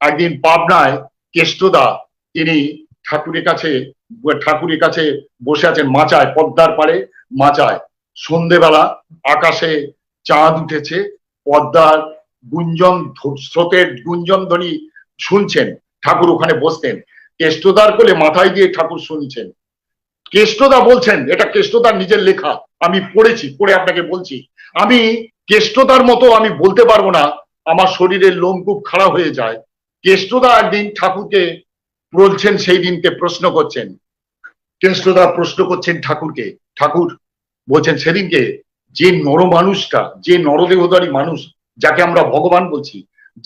একদিন পাবনায় কেষ্টদা তিনি ঠাকুরের কাছে বসে আছেন মাচায়, পদ্মার পাড়ে মাচায়। সন্ধেবেলা আকাশে চাঁদ উঠেছে, পদ্মার গুঞ্জন স্রোতের গুঞ্জন ধ্বনি শুনছেন। ঠাকুর ওখানে বসতেন, কেষ্টদার কোলে মাথায় দিয়ে ঠাকুর শুনছেন। কেষ্টদা বলছেন, এটা কেষ্টদার নিজের লেখা, আমি পড়েছি, পড়ে আপনাকে বলছি, আমি কেষ্টদার মতো আমি বলতে পারবো না, আমার শরীরের লোম খুব খারাপ হয়ে যায়। কেষ্টদা একদিন ঠাকুরকে বলছেন, সেই দিনকে প্রশ্ন করছেন, কেষ্টদা প্রশ্ন করছেন ঠাকুরকে, ঠাকুর বলছেন সেদিনকে যে নর মানুষটা, যে নরদেহধারী মানুষ, যাকে আমরা ভগবান বলছি,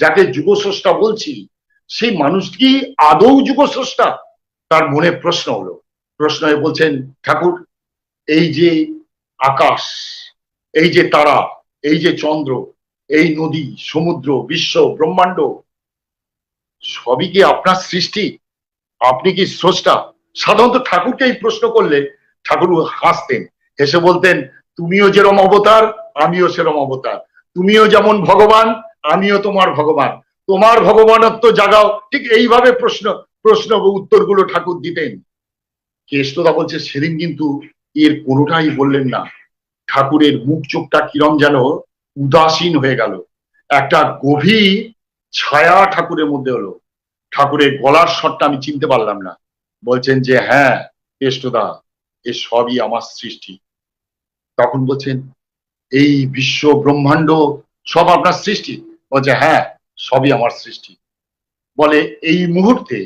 যাকে যুগস্রষ্টা বলছি, সেই মানুষ কি আদৌ যুগস্রষ্টা? তার মনে প্রশ্ন হলো, প্রশ্ন হয়ে বলছেন, ঠাকুর এই যে আকাশ, এই যে তারা, এই যে চন্দ্র, এই নদী, সমুদ্র, বিশ্ব, ব্রহ্মাণ্ড, সবই কি আপনার সৃষ্টি? আপনি কি স্রষ্টা? সাধারণত ঠাকুরকে এই প্রশ্ন করলে ঠাকুর হাসতেন, হেসে বলতেন, তুমিও যেরম অবতার, আমিও সেরম অবতার, তুমিও যেমন ভগবান, আমিও তোমার ভগবান, তোমার ভগবানত্ব জাগাও। ঠিক এইভাবে প্রশ্ন উত্তরগুলো ঠাকুর দিতেন। কেষ্টদা বলছে সেদিন কিন্তু এর কোনোটাই বললেন না। ঠাকুরের মুখ চোখটা কিরম যেন উদাসীন হয়ে গেল, একটা গভীর ছায়া ঠাকুরের মধ্যে হলো। ঠাকুরের গলার স্বরটা আমি চিনতে পারলাম না। বলছেন যে হ্যাঁ কেষ্টদা, এ সবই আমার সৃষ্টি। তখন বলছেন, এই বিশ্ব ব্রহ্মাণ্ড সব আপনার সৃষ্টি? বলছে হ্যাঁ, সবই আমার সৃষ্টি। বলে এই মুহূর্তে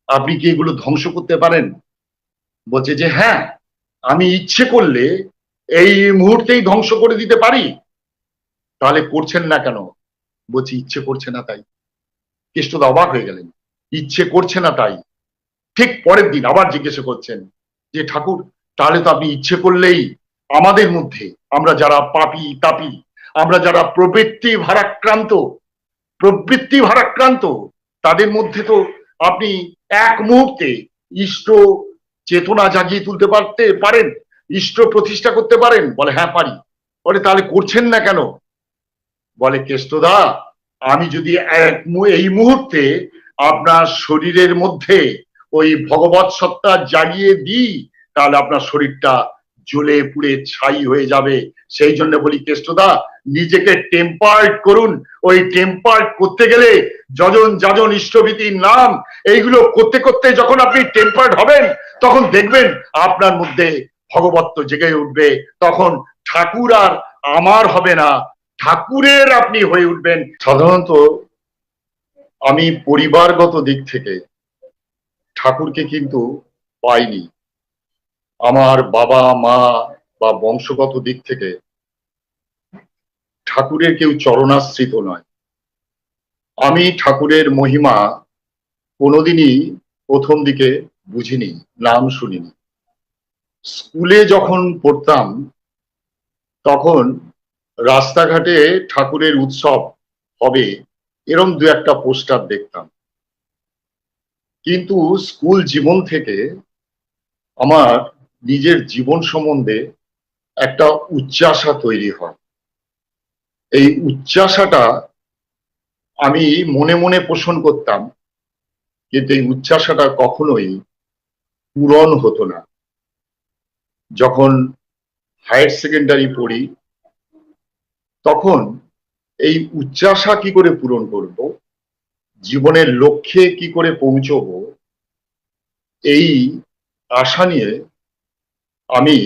আপনি কি এগুলো ধ্বংস করতে পারেন? বলছে যে হ্যাঁ, আমি ইচ্ছে করলে এই মুহূর্তেই ধ্বংস করে দিতে পারি। তাহলে করছেন না কেন? বলছি ইচ্ছে করছে না তাই। কেষ্টদা অবাক হয়ে গেলেন, ইচ্ছে করছে না তাই। ঠিক পরের দিন আবার জিজ্ঞাসা করছেন যে ঠাকুর, তাহলে তো আপনি ইচ্ছে করলেই আমাদের মধ্যে, আমরা যারা পাপী তাপী, আমরা যারা প্রবৃত্তি ভারাক্রান্ত, তাদের মধ্যে তো আপনি এক মুহূর্তে ইষ্ট চেতনা জাগিয়ে তুলতে পারেন, ইষ্ট প্রতিষ্ঠা করতে পারেন। বলে হ্যাঁ পারি। বলে তাহলে করছেন না কেন? বলে কেষ্টদা, আমি যদি এই মুহূর্তে আপনার শরীরের মধ্যে ওই ভগবৎ সত্তা জাগিয়ে দিই, তাহলে আপনার শরীরটা জ্বলে পুড়ে ছাই হয়ে যাবে। সেই জন্য বলি কেষ্টদা, নিজেকে টেম্পার্ড করুন। ওই টেম্পার্ড করতে গেলে যজন যাজন ইষ্টভীতির নাম, এইগুলো করতে করতে যখন আপনি টেম্পার্ড হবেন, তখন দেখবেন আপনার মধ্যে ভগবত্ব জেগে উঠবে। তখন ঠাকুর আর আমার হবে না, ঠাকুরের আপনি হয়ে উঠবেন। সাধারণত আমি পরিবারগত দিক থেকে ঠাকুরকে কিন্তু পাইনি। আমার বাবা মা বা বংশগত দিক থেকে ঠাকুরের কেউ চরণাশ্রিত নয়। আমি ঠাকুরের মহিমা কোনোদিনই প্রথম দিকে বুঝিনি, নাম শুনিনি। স্কুলে যখন পড়তাম তখন রাস্তাঘাটে ঠাকুরের উৎসব হবে এরম দু একটা পোস্টার দেখতাম, কিন্তু স্কুল জীবন থেকে আমার নিজের জীবন সম্বন্ধে একটা উচ্চাশা তৈরি হয়। এই উচ্চাশাটা আমি মনে মনে পোষণ করতাম, কিন্তু এই উচ্চাশাটা কখনোই পূরণ হতো না। যখন হায়ার সেকেন্ডারি পড়ি তখন এই উচ্চাশা কি করে পূরণ করব, জীবনের লক্ষ্যে কি করে পৌঁছবো, এই আশা নিয়ে আমি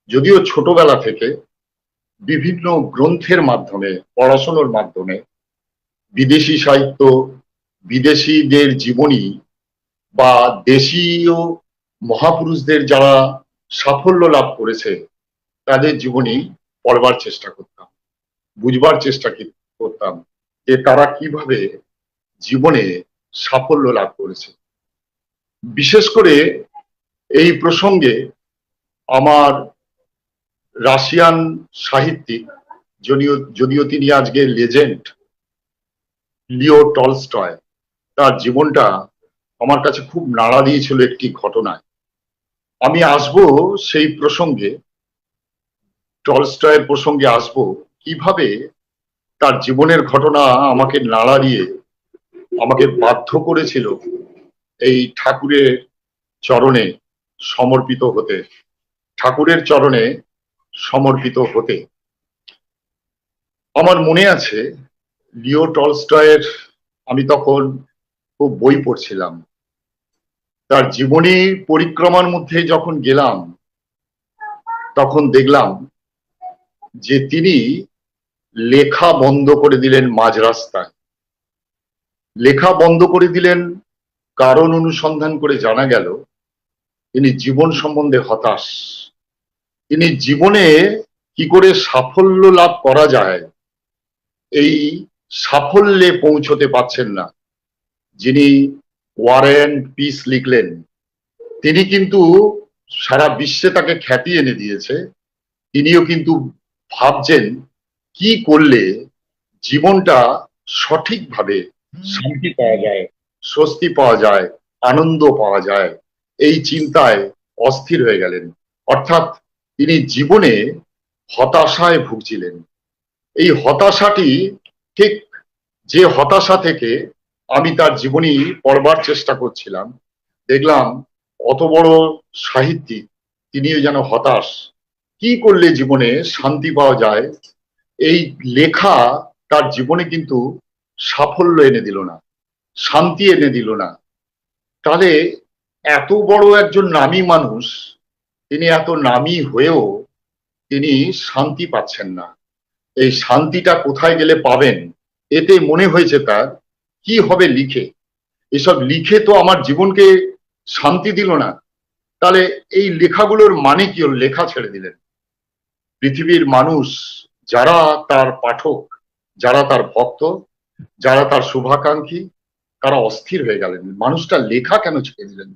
যদিও ছোটবেলা থেকে বিভিন্ন গ্রন্থের মাধ্যমে, পড়াশোনার মাধ্যমে বিদেশি সাহিত্য, বিদেশিদের জীবনী বা দেশীয় মহাপুরুষদের যারা সাফল্য লাভ করেছে তাদের জীবনী পড়বার চেষ্টা করতাম, বুঝবার চেষ্টা করতাম যে তারা কিভাবে জীবনে সাফল্য লাভ করেছে। বিশেষ করে এই প্রসঙ্গে আমার রাশিয়ান সাহিত্যিক, যদিও তিনি আজকে লেজেন্ড, লিও টলস্টয়, তার জীবনটা আমার কাছে খুব নাড়া দিয়েছিল একটি ঘটনায়। আমি আসব সেই প্রসঙ্গে, টলস্টয়ের প্রসঙ্গে আসব, কিভাবে তার জীবনের ঘটনা আমাকে নাড়া দিয়ে আমাকে বাধ্য করেছিল এই ঠাকুরের চরণে সমর্পিত হতে, ঠাকুরের চরণে সমর্পিত হতে। আমার মনে আছে লিও টলস্টয়ের, আমি তখন খুব বই পড়ছিলাম, তার জীবনী পরিক্রমার মধ্যে যখন গেলাম তখন দেখলাম যে তিনি লেখা বন্ধ করে দিলেন মাঝ রাস্তায়। লেখা বন্ধ করে দিলেন কারণ অনুসন্ধান করে জানা গেল তিনি জীবন সম্বন্ধে হতাশ। তিনি জীবনে কি করে সাফল্য লাভ করা যায় এই সাফল্যে পৌঁছতে পারছেন না। যিনি ওয়ার অ্যান্ড পিস লিখলেন তিনি কিন্তু সারা বিশ্বে তাকে খ্যাতি এনে দিয়েছে। তিনিও কিন্তু ভাবছেন কি করলে জীবনটা সঠিকভাবে শান্তি পাওয়া যায়, স্বস্তি পাওয়া যায়, আনন্দ পাওয়া যায়, এই চিন্তায় অস্থির হয়ে গেলেন। অর্থাৎ তিনি জীবনে হতাশায় ভুগছিলেন। এই হতাশাটি ঠিক যে হতাশা থেকে আমি তার জীবনী পড়বার চেষ্টা করছিলাম, দেখলাম অত বড় সাহিত্যিক তিনিও যেন হতাশ। কি করলে জীবনে শান্তি পাওয়া যায়, এই লেখা তার জীবনে কিন্তু সাফল্য এনে দিল না, শান্তি এনে দিল না। তাহলে এত বড় একজন নামী মানুষ, তিনি এত নামী হয়েও তিনি শান্তি পাচ্ছেন না। এই শান্তিটা কোথায় গেলে পাবেন, এতে মনে হয়েছে তার কি হবে লিখে। এসব লিখে তো আমার জীবনকে শান্তি দিল না। তাহলে এই লেখাগুলোর মানে কি হল? লেখা ছেড়ে দিলেন। পৃথিবীর মানুষ যারা তার পাঠক, যারা তার ভক্ত, যারা তার শুভাকাঙ্ক্ষী, তারা অস্থির হয়ে গেলেন। মানুষটা লেখা কেন ছেড়ে দিলেন?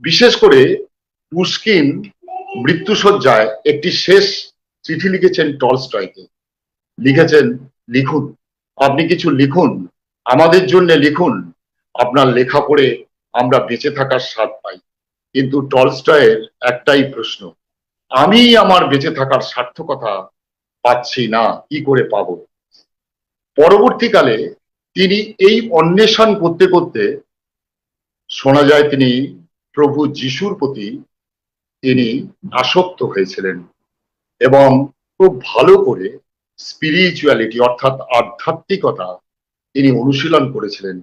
বিশেষ করে পুশকিন মৃত্যুশয্যায় একটি শেষ চিঠি লিখেছেন টলস্টয়কে। লিখেছেন, লিখুন, আপনি কিছু লিখুন, আমাদের জন্য লিখুন, আপনার লেখা পড়ে আমরা বেঁচে থাকার স্বাদ পাই। কিন্তু টলস্টয়ের একটাই প্রশ্ন, আমি আমার বেঁচে থাকার সার্থকতা পাচ্ছি না, কি করে পাবো? পরবর্তীকালে তিনি এই অন্বেষণ করতে করতে শোনা যায় তিনি প্রভু যিশুর প্রতি তিনি আসক্ত হয়েছিলেন এবং খুব ভালো করে স্পিরিচুয়ালিটি অর্থাৎ আধ্যাত্মিকতা তিনি অনুশীলন করেছিলেন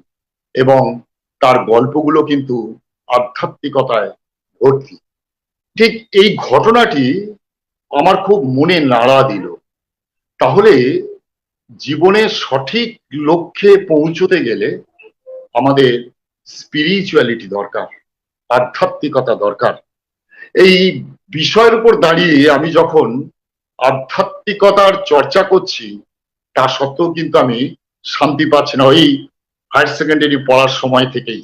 এবং তার গল্পগুলো কিন্তু আধ্যাত্মিকতায় ভর্তি। ঠিক এই ঘটনাটি আমার খুব মনে নাড়া দিল। তাহলে জীবনের সঠিক লক্ষ্যে পৌঁছতে গেলে আমাদের স্পিরিচুয়ালিটি দরকার, আধ্যাত্মিকতা দরকার। এই বিষয়ের উপর দাঁড়িয়ে আমি যখন আধ্যাত্মিকতার চর্চা করছি, তা সত্ত্বেও কিন্তু আমি শান্তি পাচ্ছি না। ওই হায়ার সেকেন্ডারি পড়ার সময় থেকেই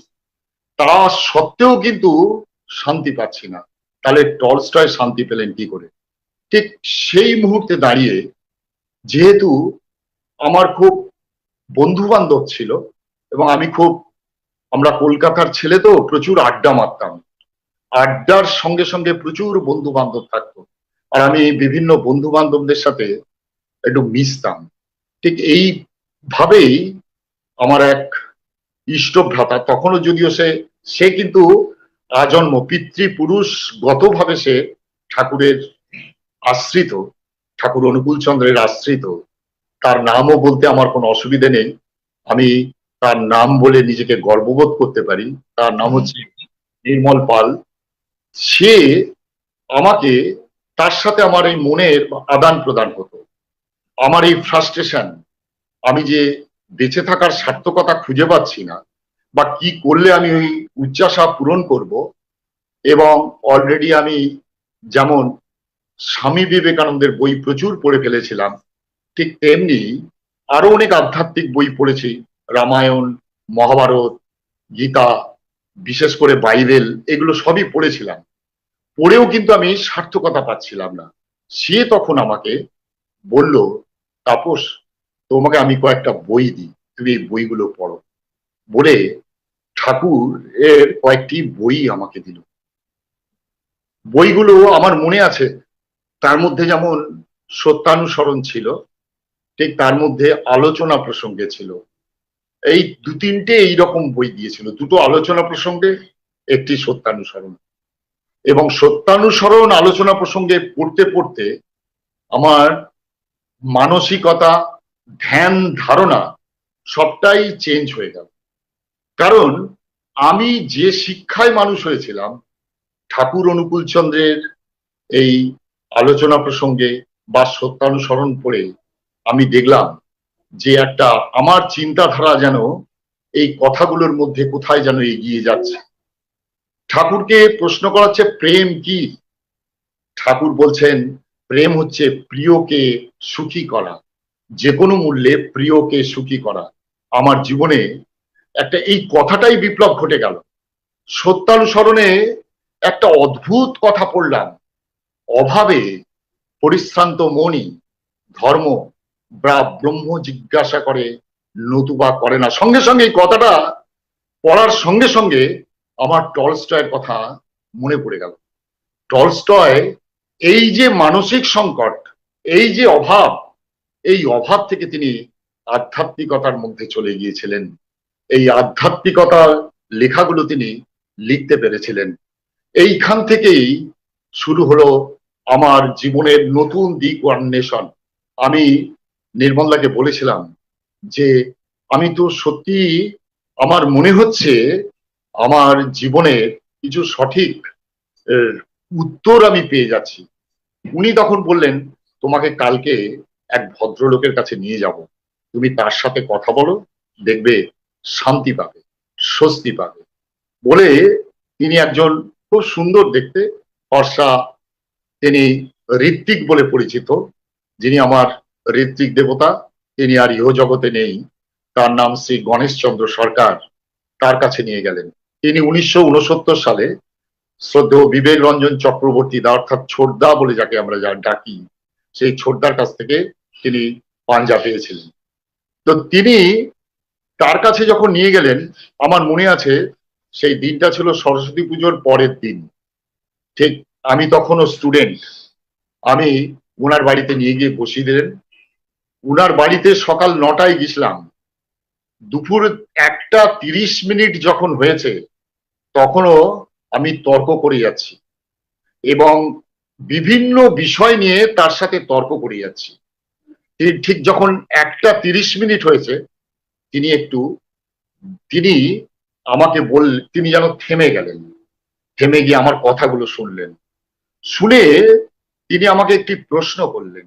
তা সত্ত্বেও কিন্তু শান্তি পাচ্ছি না। তাহলে টলস্টয় শান্তি পেলেন কি করে? ঠিক সেই মুহূর্তে দাঁড়িয়ে, যেহেতু আমার খুব বন্ধু বান্ধব ছিল এবং আমরা কলকাতার ছেলে তো প্রচুর আড্ডা মারতাম, আড্ডার সঙ্গে সঙ্গে প্রচুর বন্ধু বান্ধব থাকতো, আর আমি বিভিন্ন বন্ধু বান্ধবদের সাথে একটু মিশতাম। ঠিক এইভাবেই আমার এক ইষ্টভ্রাতা, তখনও যদিও সে কিন্তু আজন্ম পিতৃপুরুষ গতভাবে সে ঠাকুরের আশ্রিত, ঠাকুর অনুকূল চন্দ্রের আশ্রিত। তার নামও বলতে আমার কোনো অসুবিধে নেই, আমি তার নাম বলে নিজেকে গর্ববোধ করতে পারি। তার নাম হচ্ছে নির্মল পাল। সে আমাকে, তার সাথে আমার এই মনের আদান প্রদান হতো। আমার এই ফ্রাস্ট্রেশন, আমি যে বেঁচে থাকার সার্থকতা খুঁজে পাচ্ছি না বা কি করলে আমি ওই উচ্চাশা পূরণ করব, এবং অলরেডি আমি যেমন স্বামী বিবেকানন্দের বই প্রচুর পড়ে ফেলেছিলাম, ঠিক তেমনি আরো অনেক আধ্যাত্মিক বই পড়েছি, রামায়ণ, মহাভারত, গীতা, বিশেষ করে বাইবেল, এগুলো সবই পড়েছিলাম। পড়েও কিন্তু আমি সার্থকতা পাচ্ছিলাম না। সে তখন আমাকে বলল, তাপস, তোমাকে আমি কয়েকটা বই দিই, তুমি এই বইগুলো পড়ো বলে ঠাকুর এর কয়েকটি বই আমাকে দিল। বইগুলো আমার মনে আছে, তার মধ্যে যেমন সত্যানুসরণ ছিল, ঠিক তার মধ্যে আলোচনা প্রসঙ্গে ছিল। এই দু তিনটে এইরকম বই দিয়েছিল, দুটো আলোচনা প্রসঙ্গে, একটি সত্যানুসরণ। এবং সত্যানুসরণ আলোচনা প্রসঙ্গে পড়তে পড়তে আমার মানসিকতা, ধ্যান ধারণা সবটাই চেঞ্জ হয়ে গেল। কারণ আমি যে শিক্ষায় মানুষ হয়েছিলাম ঠাকুর অনুকূল চন্দ্রের এই আলোচনা প্রসঙ্গে বা সত্যানুসরণ পড়ে, আমি দেখলাম যে একটা আমার চিন্তাধারা যেন এই কথাগুলোর মধ্যে কোথায় যেন এগিয়ে যাচ্ছে। ঠাকুরকে প্রশ্ন করা হচ্ছে প্রেম কি? ঠাকুর বলছেন প্রেম হচ্ছে প্রিয়কে সুখী করা, যে কোনো মূল্যে প্রিয়কে সুখী করা। আমার জীবনে একটা এই কথাটাই বিপ্লব ঘটে গেল। সত্যানুসরণে একটা অদ্ভুত কথা পড়লাম, অভাবে পরিশ্রান্ত মনই ধর্ম বা ব্রহ্ম জিজ্ঞাসা করে নতুবা করে না। সঙ্গে সঙ্গে এই কথাটা পড়ার সঙ্গে সঙ্গে আমার টলস্টয়ের কথা মনে পড়ে গেল। টলস্টয় এই যে মানসিক সংকট, এই যে অভাব, এই অভাব থেকে তিনি আধ্যাত্মিকতার মধ্যে চলে গিয়েছিলেন। এই আধ্যাত্মিকতার লেখাগুলো তিনি লিখতে পেরেছিলেন। এইখান থেকেই শুরু হলো আমার জীবনের নতুন দিক অন্বেষণ। আমি নির্মলাকে বলেছিলাম যে আমি তো সত্যি, আমার মনে হচ্ছে আমার জীবনের কিছু সঠিক উত্তর আমি পেয়ে যাচ্ছি। উনি তখন বললেন তোমাকে কালকে এক ভদ্রলোকের কাছে নিয়ে যাব, তুমি তার সাথে কথা বলো, দেখবে শান্তি পাবে, স্বস্তি পাবে। বলে তিনি একজন খুব সুন্দর দেখতে ফর্সা, তিনি ঋত্বিক বলে পরিচিত, যিনি আমার ঋত্বিক দেবতা, তিনি আর ইহ জগতে নেই, তার নাম শ্রী গণেশ চন্দ্র সরকার। তার কাছে নিয়ে গেলেন। তিনি 1969 সালে শ্রদ্ধেয় বিবেক রঞ্জন চক্রবর্তী দা, অর্থাৎ ছোটদা বলে যাকে আমরা ডাকি, সেই ছোটদার কাছ থেকে তিনি পাঞ্জা পেয়েছিলেন। তো তিনি তার কাছে যখন নিয়ে গেলেন, আমার মনে আছে সেই দিনটা ছিল সরস্বতী পুজোর পরের দিন। ঠিক আমি তখনও স্টুডেন্ট। আমি উনার বাড়িতে নিয়ে গিয়ে বসিয়ে দিলেন। উনার বাড়িতে সকাল 9টায় গেছিলাম, দুপুর 1:30 যখন হয়েছে তখনও আমি তর্ক করে যাচ্ছি এবং বিভিন্ন বিষয় নিয়ে তার সাথে তর্ক করে যাচ্ছি। ঠিক যখন 1:30 হয়েছে তিনি আমাকে তিনি যেন থেমে গেলেন। থেমে গিয়ে আমার কথাগুলো শুনলেন। শুনে তিনি আমাকে একটি প্রশ্ন করলেন।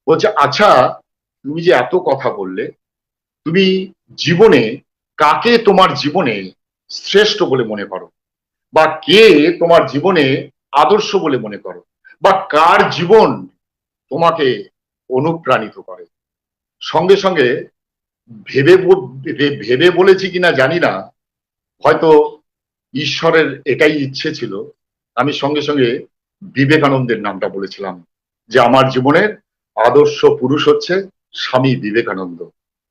বলছে, আচ্ছা তুমি যে এত কথা বললে, তুমি জীবনে কাকে তোমার জীবনে শ্রেষ্ঠ বলে মনে করো, বা কে তোমার জীবনে আদর্শ বলে মনে করো, বা কার জীবন তোমাকে অনুপ্রাণিত করে? সঙ্গে সঙ্গে ভেবে বলেছি কিনা জানি না, হয়তো ঈশ্বরের এটাই ইচ্ছে ছিল, আমি সঙ্গে সঙ্গে বিবেকানন্দের নামটা বলেছিলাম যে আমার জীবনের আদর্শ পুরুষ হচ্ছে স্বামী বিবেকানন্দ।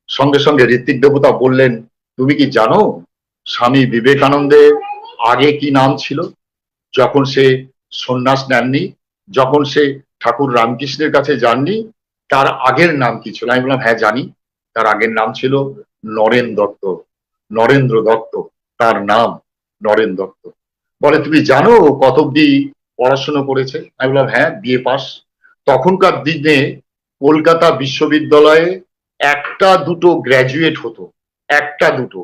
সঙ্গে সঙ্গে ঋত্বিক দেবতা বললেন, তুমি কি জানো স্বামী বিবেকানন্দের আগে কি নাম ছিল? যখন সে সন্ন্যাস নেননি, যখন সে ঠাকুর রামকৃষ্ণের কাছে যাননি, তার আগের নাম কি ছিল? আমি বললাম হ্যাঁ জানি, তার আগের নাম ছিল নরেন দত্ত, নরেন্দ্র দত্ত তার নাম, নরেন দত্ত। বলে তুমি জানো কত অব্দি পড়াশোনা করেছে? আমি বললাম হ্যাঁ বিএ পাস। তখনকার দিনে কলকাতা বিশ্ববিদ্যালয়ে একটা দুটো গ্র্যাজুয়েট হতো, একটা দুটো,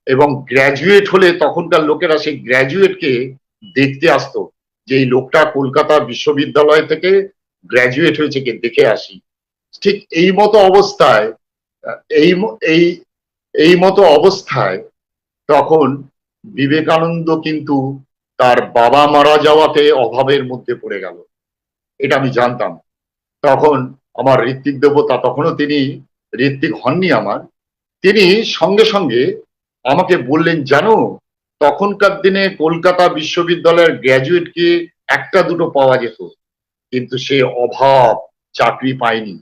এবং গ্র্যাজুয়েট হলে তখনকার লোকেরা সেই গ্র্যাজুয়েটকে দেখতে আসতো যে এই লোকটা কলকাতা বিশ্ববিদ্যালয় থেকে গ্র্যাজুয়েট হয়েছে, কে দেখে আসি। ঠিক এই মতো অবস্থায় এই এই এই মতো অবস্থায় তখন বিবেকানন্দ কিন্তু তার বাবা মারা যাওয়াতে অভাবের মধ্যে পড়ে গেল, এটা আমি জানতাম। তখন আমার ঋত্বিক দেবতা, তখনও তিনি ঋত্বিক হননি আমার, তিনি সঙ্গে সঙ্গে আমাকে বললেন, জানো তখনকার দিনে কলকাতা বিশ্ববিদ্যালয়ের গ্র্যাজুয়েটকে একটা দুটো পাওয়া যেত, কিন্তু সে অভাব, চাকরি পায়নি,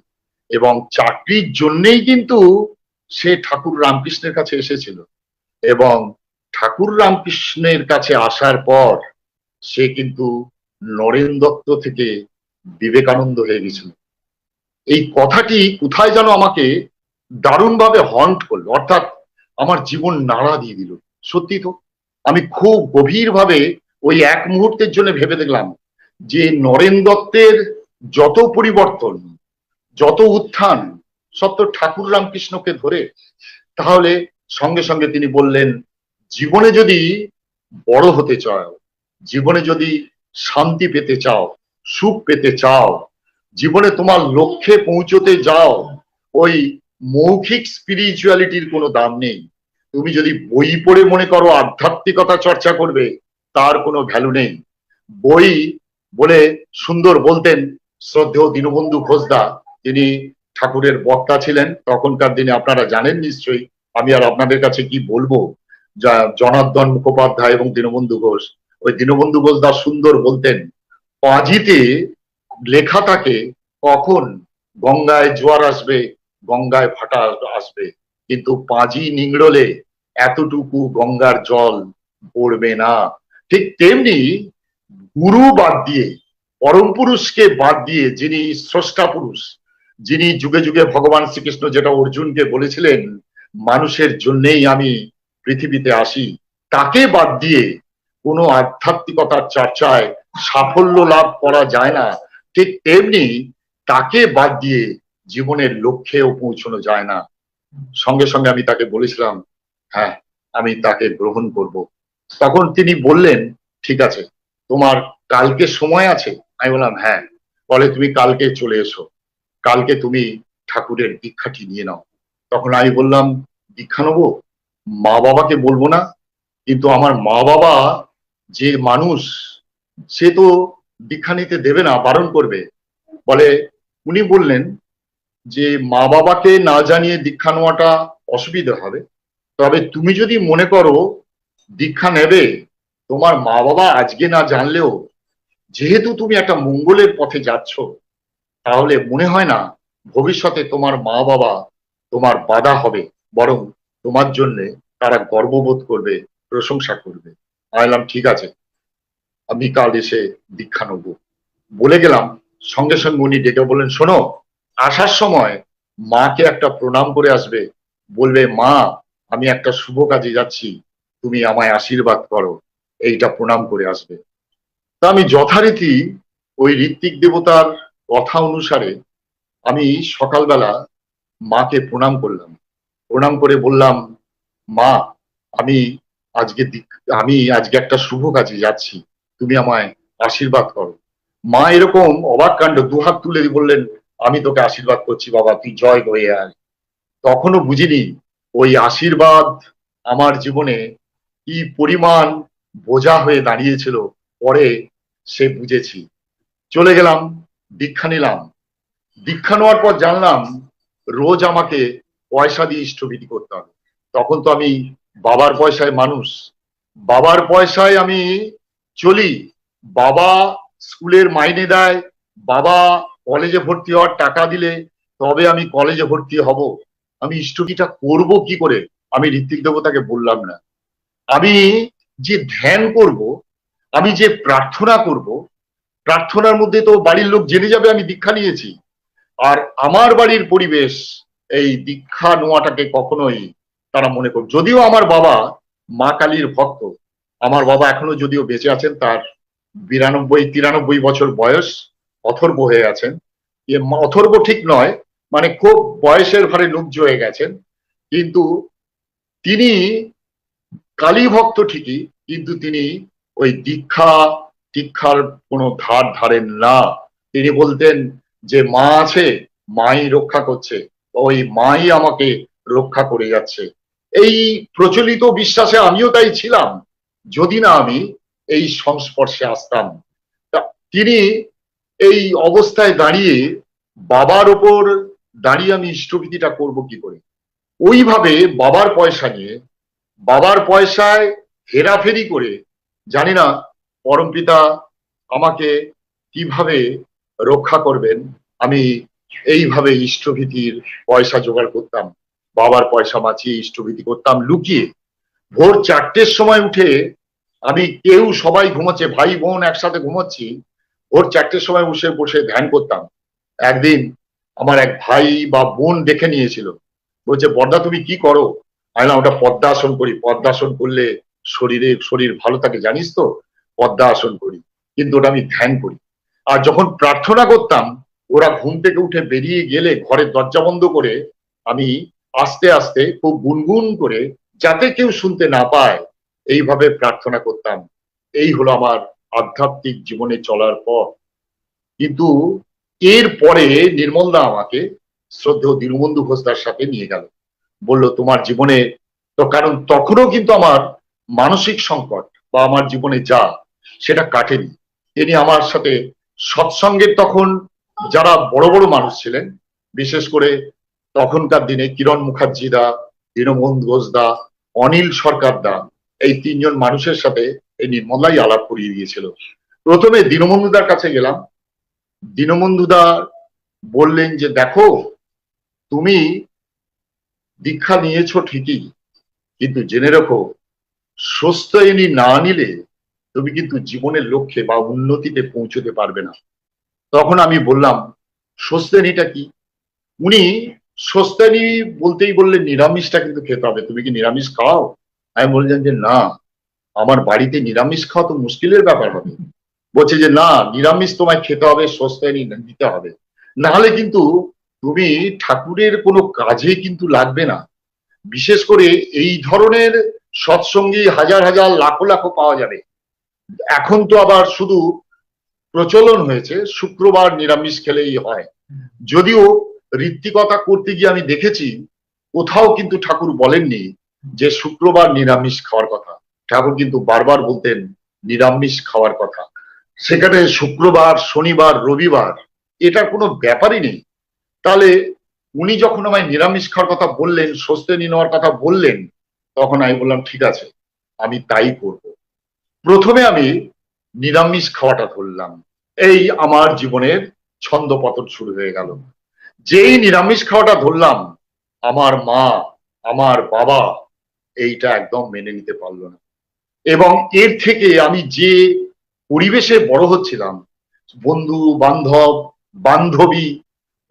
এবং চাকরির জন্যেই কিন্তু সে ঠাকুর রামকৃষ্ণের কাছে এসেছিল, এবং ঠাকুর রামকৃষ্ণের কাছে আসার পর সে কিন্তু নরেন দত্ত থেকে বিবেকানন্দ হয়ে গেছিল। এই কথাটি কোথায় যেন আমাকে দারুণভাবে হন্ট করলো। অর্থাৎ আমার জীবন নাড়া দিয়ে দিল। সত্যি তো, আমি খুব গভীরভাবে ওই এক মুহূর্তের জন্য ভেবে দেখলাম যে নরেন দত্তের যত পরিবর্তন, যত উত্থান, সব তো ঠাকুর রামকৃষ্ণকে ধরে। তাহলে সঙ্গে সঙ্গে তিনি বললেন, জীবনে যদি বড় হতে চাও, জীবনে যদি শান্তি পেতে চাও, সুখ পেতে চাও, জীবনে তোমার লক্ষ্যে পৌঁছতে যাও, ওই মৌখিক স্পিরিচুয়ালিটির কোনো দাম নেই। তুমি যদি বই পড়ে মনে করো আধ্যাত্মিকতা চর্চা করবে, তার কোনো ভ্যালু নেই। বই বলে সুন্দর বলতেন শ্রদ্ধেয় দীনবন্ধু ঘোষদা, তিনি ঠাকুরের বক্তা ছিলেন তখনকার দিনে, আপনারা জানেন নিশ্চয়ই, আমি আর আপনাদের কাছে কি বলবো। যা জনার্দন মুখোপাধ্যায় এবং দীনবন্ধু ঘোষ, ওই দীনবন্ধু ঘোষ দা সুন্দর বলতেন, পাঁজিতে লেখা থাকে কখন গঙ্গায় জোয়ার আসবে, গঙ্গায় ভাটা আসবে, কিন্তু পাঁজি নিংড়লে এতটুকু গঙ্গার জল পড়বে না। ঠিক তেমনি গুরু বাদ দিয়ে, পরম পুরুষকে বাদ দিয়ে, যিনি স্রষ্টা পুরুষ, যিনি যুগে যুগে ভগবান শ্রীকৃষ্ণ যেটা অর্জুনকে বলেছিলেন, মানুষের জন্যেই আমি পৃথিবীতে আসি, তাকে বাদ দিয়ে কোনো আধ্যাত্মিকতার চর্চায় সাফল্য লাভ করা যায় না। ঠিক তেমনি তাকে বাদ দিয়ে জীবনের লক্ষ্যেও পৌঁছানো যায় না। সঙ্গে সঙ্গে আমি তাকে বলেছিলাম, হ্যাঁ আমি তাকে গ্রহণ করব। তখন তিনি বললেন, ঠিক আছে, তোমার কালকে সময় আছে? আমি বললাম হ্যাঁ। বলে তুমি কালকে চলে এসো, কালকে তুমি ঠাকুরের দীক্ষাটি নিয়ে নাও। তখন আমি বললাম, দীক্ষা নেবো? মা বাবাকে বলবো না? কিন্তু আমার মা বাবা যে মানুষ, সে তো দীক্ষা নিতে দেবে না, বারণ করবে। বলে, উনি বললেন যে মা বাবাকে না জানিয়ে দীক্ষা নেওয়াটা অসুবিধা হবে, তবে তুমি যদি মনে করো দীক্ষা নেবে, তোমার মা বাবা আজকে না জানলেও যেহেতু তুমি একটা মঙ্গলের পথে যাচ্ছ, তাহলে মনে হয় না ভবিষ্যতে তোমার মা বাবা তোমার বাধা হবে, বরং তোমার জন্য তারা গর্ববোধ করবে, প্রশংসা করবে। আমি বললাম ঠিক আছে, আমি কাল এসে দীক্ষা নেব। বলে গেলাম, সঙ্গে সঙ্গে উনি ডেকে বললেন, শোনো, আসার সময় মাকে একটা প্রণাম করে আসবে, বলবে মা আমি একটা শুভ কাজে যাচ্ছি, তুমি আমায় আশীর্বাদ করো, এইটা প্রণাম করে আসবে। তা আমি যথারীতি ওই ঋত্বিক দেবতার কথা অনুসারে আমি সকালবেলা মাকে প্রণাম করলাম। প্রণাম করে বললাম, মা আমি আমি আজকে একটা শুভ কাজে যাচ্ছি, তুমি আমায় আশীর্বাদ করো। মা এরকম অবাক কাণ্ড, দুহাত তুলে বললেন, আমি তোকে আশীর্বাদ করছি বাবা, তুই জয় হয়ে আয়। তখনও বুঝিনি ওই আশীর্বাদ আমার জীবনে কি পরিমাণ বোঝা হয়ে দাঁড়িয়েছিল, পরে সে বুঝেছি। চলে গেলাম, দীক্ষা নিলাম। দীক্ষা নেওয়ার পর জানলাম রোজ আমাকে পয়সা দিয়ে ইষ্টভীতি করতে হবে। তখন তো আমি বাবার পয়সায় মানুষ, বাবার পয়সায় আমি চলি। বাবা স্কুলের মাইনে দেয়, বাবা কলেজে ভর্তি হওয়ার টাকা দিলে তবে আমি কলেজে ভর্তি হব। আমি ইষ্টভীতিটা করব কি করে? আমি ঋত্বিক দেবতাকে বললাম না। আমি যে ধ্যান করব, আমি যে প্রার্থনা করব, প্রার্থনার মধ্যে তো বাড়ির লোক জেনে যাবে আমি দীক্ষা নিয়েছি। আর আমার বাড়ির পরিবেশ এই দীক্ষা নেওয়াটাকে কখনোই তারা মনে করবে। যদিও আমার বাবা মা কালীর ভক্ত, আমার বাবা এখনো যদিও বেঁচে আছেন, তার 92-93 বছর বয়স, অথর্ব হয়ে আছেন। অথর্ব ঠিক নয়, মানে খুব বয়সের ভারে নুব্জ হয়ে গেছেন, কিন্তু তিনি কালী ভক্ত ঠিকই, কিন্তু তিনি ওই দীক্ষার কোনো ধার ধারেন না। তিনি বলতেন যে মা আছে, মাই রক্ষা করছে, ওই মাই আমাকে রক্ষা করে যাচ্ছে। এই প্রচলিত বিশ্বাসে আমিও তাই ছিলাম, যদি না আমি এই সংস্পর্শে আসতাম। তিনি এই অবস্থায় দাঁড়িয়ে বাবার ওপর দাঁড়িয়ে আমি ইষ্টভীতিটা করব কি করে? ওইভাবে বাবার পয়সা নিয়ে, বাবার পয়সায় হেরাফেরি করে, জানি না পরমপিতা আমাকে কিভাবে রক্ষা করবেন। আমি এইভাবে ইষ্টভীতির পয়সা জোগাড় করতাম, বাবার পয়সা বাঁচিয়ে ইষ্টভীতি করতাম লুকিয়ে। ভোর 4টের সময় উঠে, আমি সবাই ঘুমাচ্ছে, ভাই বোন একসাথে ঘুমাচ্ছি, ভোর 4টের সময় বসে বসে ধ্যান করতাম। একদিন আমার এক ভাই বা বোন দেখে নিয়েছিল, বলছে বড়দা তুমি কি করো? আমি না ওটা পদ্মাসন করি, পদ্মাসন করলে শরীর ভালো থাকে জানিস তো, পদ্মাসন করি, কিন্তু ওটা আমি ধ্যান করি। আর যখন প্রার্থনা করতাম, ওরা ঘুম থেকে উঠে বেরিয়ে গেলে ঘরের দরজা বন্ধ করে আমি আস্তে আস্তে খুব গুনগুন করে, যাতে কেউ শুনতে না পায়, এইভাবে প্রার্থনা করতাম। এই হলো আমার আধ্যাত্মিক জীবনে চলার পথ। কিন্তু এরপরে নির্মলদা আমাকে শ্রদ্ধেয় দীনবন্ধু ঘোষদার সাথে নিয়ে গেল, বলল তোমার জীবনে তো, কারণ তখনও কিন্তু আমার মানসিক সংকট বা আমার জীবনে যা, সেটা কাটেনি। তিনি আমার সাথে সৎসঙ্গের, তখন যারা বড় বড় মানুষ ছিলেন, বিশেষ করে তখনকার দিনে কিরণ মুখার্জি দা, দীনবন্ধু ঘোষ দা, অনিল সরকার দা, এই তিনজন মানুষের সাথে এই নির্মলাই আলাপ করিয়ে দিয়েছিল। প্রথমে দীনবন্ধুদার কাছে গেলাম। দীনবন্ধুদা বললেন যে দেখো, তুমি দীক্ষা নিয়েছো ঠিকই, কিন্তু জেনে রাখো, স্বস্তায়নী না নিলে তুমি কিন্তু জীবনের লক্ষ্যে বা উন্নতিতে পৌঁছতে পারবে না। তখন আমি বললাম স্বস্তায়নীটা কি? উনি স্বস্তায়নী বলতেই বললেন নিরামিষটা কিন্তু খেতে হবে, তুমি কি নিরামিষ খাও? আমি বললাম যে না, আমার বাড়িতে নিরামিষ খাওয়া তো মুশকিলের ব্যাপার হবে। বলছে যে না, নিরামিষ তোমায় খেতে হবে, স্বস্তায়নী দিতে হবে, না হলে কিন্তু তুমি ঠাকুরের কোনো কাজে কিন্তু লাগবে না। বিশেষ করে এই ধরনের সৎসঙ্গী হাজার হাজার লাখো লাখো পাওয়া যাবে। এখন তো আবার শুধু প্রচলন হয়েছে শুক্রবার নিরামিষ খেলেই হয়, যদিও ঋত্বিকতা করতে গিয়ে আমি দেখেছি কোথাও কিন্তু ঠাকুর বলেননি যে শুক্রবার নিরামিষ খাওয়ার কথা। ঠাকুর কিন্তু বারবার বলতেন নিরামিষ খাওয়ার কথা। সেখানে শুক্রবার, শনিবার, রবিবার এটার কোনো ব্যাপারই নেই। তাহলে উনি যখন আমায় নিরামিষ খাওয়ার কথা বললেন, স্বস্তায়নী নেওয়ার কথা বললেন, তখন আমি বললাম ঠিক আছে, আমি তাই করব। প্রথমে আমি নিরামিষ খাওয়াটা ধরলাম। এই আমার জীবনের ছন্দপতন শুরু হয়ে গেল। যেই নিরামিষ খাওয়াটা ধরলাম, আমার মা, আমার বাবা এইটা একদম মেনে নিতে পারলো না। এবং এর থেকে আমি যে পরিবেশে বড় হচ্ছিলাম, বন্ধু বান্ধব, বান্ধবী,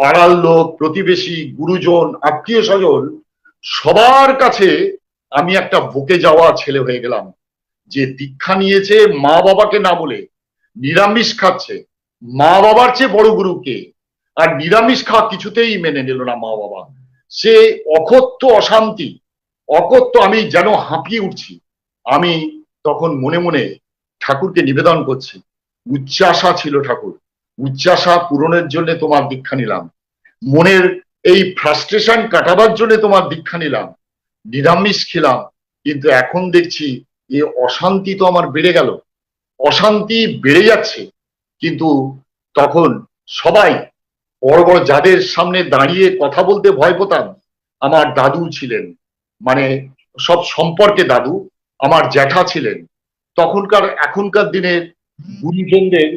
পাড়ার লোক, প্রতিবেশী, গুরুজন, আত্মীয় স্বজন, সবার কাছে আমি একটা বকে যাওয়া ছেলে হয়ে গেলাম, যে দীক্ষা নিয়েছে মা বাবাকে না বলে নিরামিষ খাচ্ছে। মা বাবার চেয়ে বড় গুরু কে? আর নিরামিষ খাওয়া কিছুতেই মেনে নিল না মা বাবা। সে অকথ্য অশান্তি, অকথ্য, আমি যেন হাঁপিয়ে উঠছি। আমি তখন মনে মনে ঠাকুরকে নিবেদন করছি, উচ্চাশা ছিল ঠাকুর, উচ্চাশা পূরণের জন্য তোমার দীক্ষা নিলাম, মনের এই ফ্রাস্ট্রেশন কাটাবার জন্য তোমার দীক্ষা নিলাম, নিরামিষ খেলাম, কিন্তু এখন দেখছি এ অশান্তি তো আমার বেড়ে গেল, অশান্তি বেড়ে যাচ্ছে। কিন্তু তখন সবাই, বড় বড় যাদের সামনে দাঁড়িয়ে কথা বলতে ভয় পেতাম, আমার দাদু ছিলেন, মানে সব সম্পর্কে দাদু, আমার জ্যাঠা ছিলেন। তখনকার এখনকার দিনের গুরুজনদের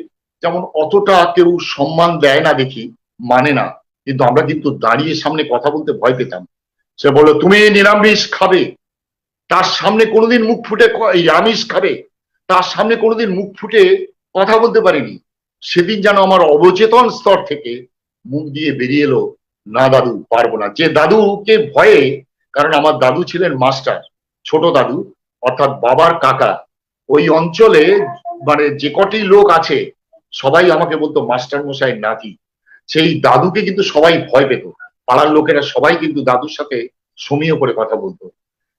যেমন অতটা কেউ সম্মান দেয় না দেখি, মানে না, কিন্তু আমরা কিন্তু দাঁড়িয়ে সামনে কথা বলতে ভয় পেতাম। সে বললো তুমি নিরামিষ খাবে, তার সামনে কোনোদিন মুখ ফুটে, এই আমিষ খাবে, তার সামনে কোনোদিন মুখ ফুটে কথা বলতে পারিনি। সেদিন যেন আমার অবচেতন স্তর থেকে মুখ দিয়ে বেরিয়ে এলো, না দাদু পারবো না। যে দাদুকে ভয়ে, কারণ আমার দাদু ছিলেন মাস্টার, ছোট দাদু অর্থাৎ বাবার কাকা, ওই অঞ্চলে মানে যে কটি লোক আছে সবাই আমাকে বলতো মাস্টার মশাই নাতি। সেই দাদুকে কিন্তু সবাই ভয় পেত, পাড়ার লোকেরা সবাই কিন্তু দাদুর সাথে সমীহ করে কথা বলতো।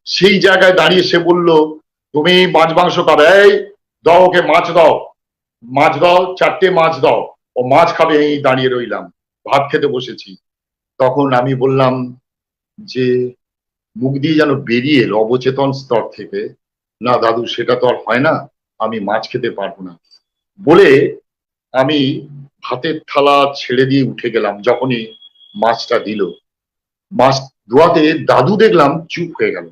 সেই জায়গায় দাঁড়িয়ে সে বলল তুমি মাছ মাংস খাবে, এই দাও ওকে মাছ দাও, মাছ দাও, 4টে মাছ দাও, ও মাছ খাবে। এই দাঁড়িয়ে রইলাম, ভাত খেতে বসেছি। তখন আমি বললাম যে, মুখ দিয়ে যেন বেরিয়ে এলো অবচেতন স্তর থেকে, না দাদু সেটা তো আর হয় না, আমি মাছ খেতে পারবো না বলে আমি ভাতের থালা ছেড়ে দিয়ে উঠে গেলাম। যখনই মাছটা দিল, মাছ ধোয়াতে দাদু দেখলাম চুপ হয়ে গেল।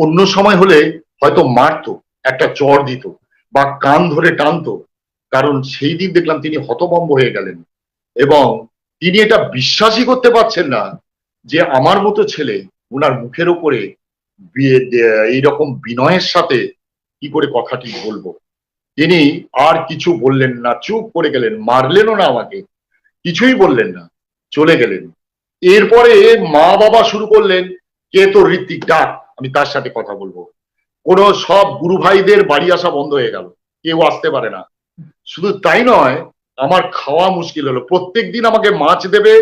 অন্য সময় হলে হয়তো মারতো, একটা চড় দিত বা কান ধরে টানতো, কারণ সেই দিন দেখলাম তিনি হতভম্ব হয়ে গেলেন এবং তিনি এটা বিশ্বাসই করতে পারছেন না যে আমার মতো ছেলে ওনার মুখের উপরে এইরকম বিনয়ের সাথে কি করে কথাটি বলবো। তিনি আর কিছু বললেন না, চুপ করে গেলেন, মারলেনও না আমাকে, কিছুই বললেন না, চলে গেলেন। এরপরে মা বাবা শুরু করলেন কে তোর ঋত্বিক ডাক, আমি তার সাথে কথা বলবো। কোনো সব গুরু ভাইদের বাড়ি আসা বন্ধ হয়ে গেল, কেউ আসতে পারে না। শুধু তাই নয়, আমার খাওয়া মুশকিল হলো। প্রত্যেকদিন আমাকে মাছ দেবে,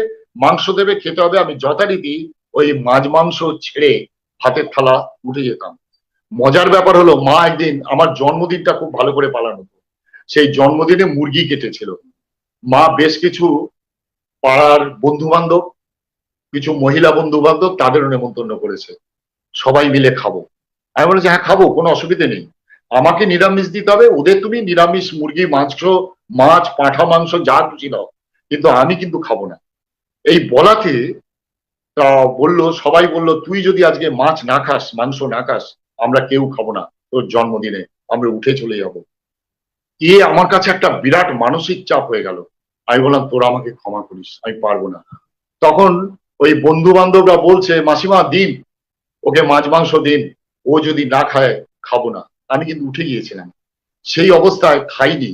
মাংস দেবে, খেতে হবে, আমি যথারীতি ওই মাছ মাংস ছেড়ে ভাতের থালা উঠে যেতাম। মজার ব্যাপার হলো, মা একদিন আমার জন্মদিনটা খুব ভালো করে পালন হতো, সেই জন্মদিনে মুরগি কেটেছিল। মা বেশ কিছু পাড়ার বন্ধু বান্ধব, কিছু মহিলা বন্ধু বান্ধব, তাদেরও নেমন্তন্ন করেছে, সবাই মিলে খাবো। আমি বলেছি হ্যাঁ খাবো, কোনো অসুবিধে নেই, আমাকে নিরামিষ দিতে হবে, ওদের তুমি নিরামিষ মুরগি মাংস, মাছ, পাঁঠা মাংস যা খুশি দাও, কিন্তু আমি কিন্তু খাবো না। এই বলাতে তা বললো, সবাই বললো তুই যদি আজকে মাছ না খাস, মাংস না খাস, আমরা কেউ খাবো না তোর জন্মদিনে, আমরা উঠে চলে যাব। আমার কাছে একটা বিরাট মানসিক চাপ হয়ে গেল। আমি বললাম তোরা আমাকে ক্ষমা করিস, আমি পারবো না। তখন ওই বন্ধু বান্ধবরা বলছে মাসিমা দিন, ওকে মাছ মাংস দিন, ও যদি না খায় খাবো না। আমি কিন্তু উঠে গিয়েছিলাম, সেই অবস্থায় খাইনি।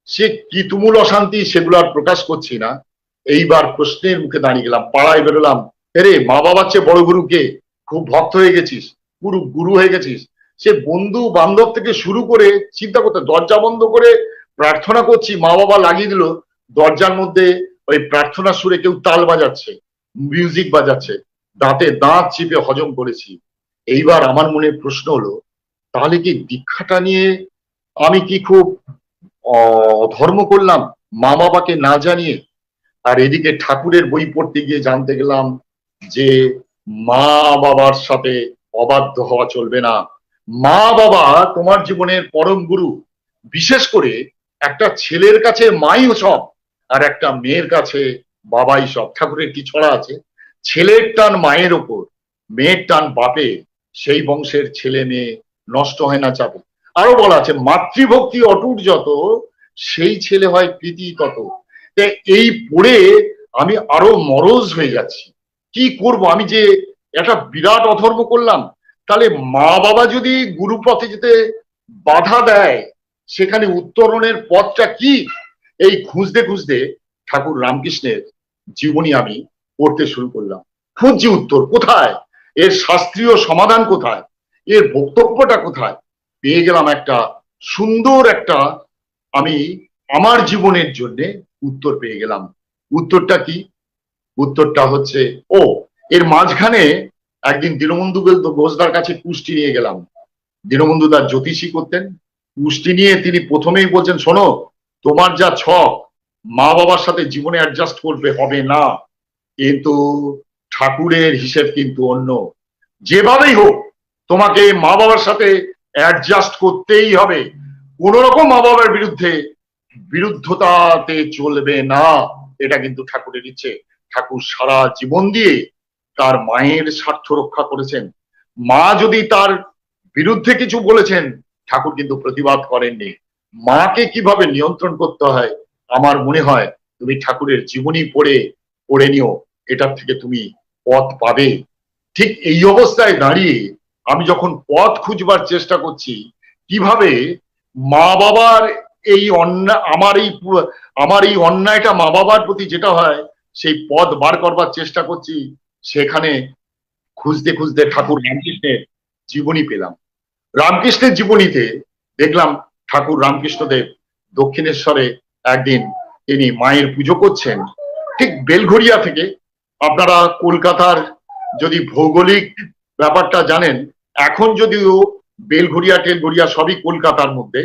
সে কি তুমুল অশান্তি, সেগুলো আর প্রকাশ করছি না। এইবার প্রশ্নের মুখে দাঁড়িয়ে গেলাম, পাড়ায় বেরোলাম, রে মা বাবার চেয়ে বড় গুরু কে? খুব ভক্ত হয়ে গেছিস, গুরু গুরু হয়ে গেছিস। সে বন্ধু বান্ধব থেকে শুরু করে চিন্তা করতে, দরজা বন্ধ করে প্রার্থনা করছি, মা বাবা লাগিয়ে দিল দরজার মধ্যে ওই প্রার্থনা সুরে কেউ তাল বাজাচ্ছে, মিউজিক বাজাচ্ছে, দাঁতে দাঁত চিপে হজম করেছি। এইবার আমার মনে প্রশ্ন হলো, তাহলে কি দীক্ষাটা নিয়ে আমি কি খুব অধর্ম করলাম, মা বাবাকে না জানিয়ে? আর এদিকে ঠাকুরের বই পড়তে গিয়ে জানতে গেলাম যে মা বাবার সাথে অবাধ্য হওয়া চলবে না। মা বাবা তোমার জীবনের পরম গুরু। বিশেষ করে একটা ছেলের কাছে মাই সব, আর একটা মেয়ের কাছে বাবাই সব। ঠাকুরের কি ছড়া আছে, ছেলের টান মায়ের ওপর, মেয়ের টান বাপে, সেই বংশের ছেলে মেয়ে নষ্ট হয় না চাপে। আরো বলা আছে, মাতৃভক্তি অটুট যত, সেই ছেলে হয় কৃতি তত। এই পড়ে আমি আরো মরজ হয়ে যাচ্ছি। কি করব, আমি যে একটা বিরাট অধর্ম করলাম। তাহলে মা বাবা যদি গুরু পথে যেতে বাধা দেয়, সেখানে উত্তরণের পথটা কি? এই খুঁজতে খুঁজতে ঠাকুর রামকৃষ্ণের জীবনী আমি পড়তে শুরু করলাম। খুঁজছি উত্তর কোথায়, এর শাস্ত্রীয় সমাধান কোথায়, এর বক্তব্যটা কোথায়। পেয়ে গেলাম একটা সুন্দর একটা, আমি আমার জীবনের জন্য উত্তর পেয়ে গেলাম। উত্তরটা কি? উত্তরটা হচ্ছে, ও এর মাঝখানে একদিন দীনবন্ধু ঘোষদার কাছে পুষ্টি নিয়ে গেলাম। দীনবন্ধু দার জ্যোতিষী করতেন। পুষ্টি নিয়ে তিনি প্রথমেই বলছেন, শোনো তোমার যা ছক, মা বাবার সাথে জীবনে অ্যাডজাস্ট করবে হবে না, কিন্তু ঠাকুরের হিসেব কিন্তু অন্য। যেভাবেই হোক তোমাকে মা বাবার সাথে অ্যাডজাস্ট করতেই হবে, কোন রকম মা বাবার বিরুদ্ধতাতে চলবে না। এটা কিন্তু ঠাকুরের ইচ্ছে। ঠাকুর সারা জীবন দিয়ে তার মায়ের স্বার্থ রক্ষা করেছেন। মা যদি তার বিরুদ্ধে কিছু বলেছেন, ঠাকুর কিন্তু প্রতিবাদ করেননি। মাকে কিভাবে নিয়ন্ত্রণ করতে হয়, আমার মনে হয় তুমি ঠাকুরের জীবনী পড়ে নিও, এটার থেকে তুমি পথ পাবে। ঠিক এই অবস্থায় দাঁড়িয়ে আমি যখন পথ খুঁজবার চেষ্টা করছি, কিভাবে মা বাবার এই অন্যায়, আমার এই অন্যায়টা মা বাবার প্রতি যেটা হয়, সেই পথ বার করবার চেষ্টা করছি, সেখানে খুঁজতে খুঁজতে ঠাকুর রামকৃষ্ণের জীবনী পেলাম। রামকৃষ্ণের জীবনীতে দেখলাম ঠাকুর রামকৃষ্ণদেব দক্ষিণেশ্বরে একদিন তিনি মায়ের পুজো করছেন, ঠিক বেলঘড়িয়া থেকে। আপনারা কলকাতার যদি ভৌগোলিক ব্যাপারটা জানেন, এখন যদিও বেলঘড়িয়া টেলঘড়িয়া সবই কলকাতার মধ্যে,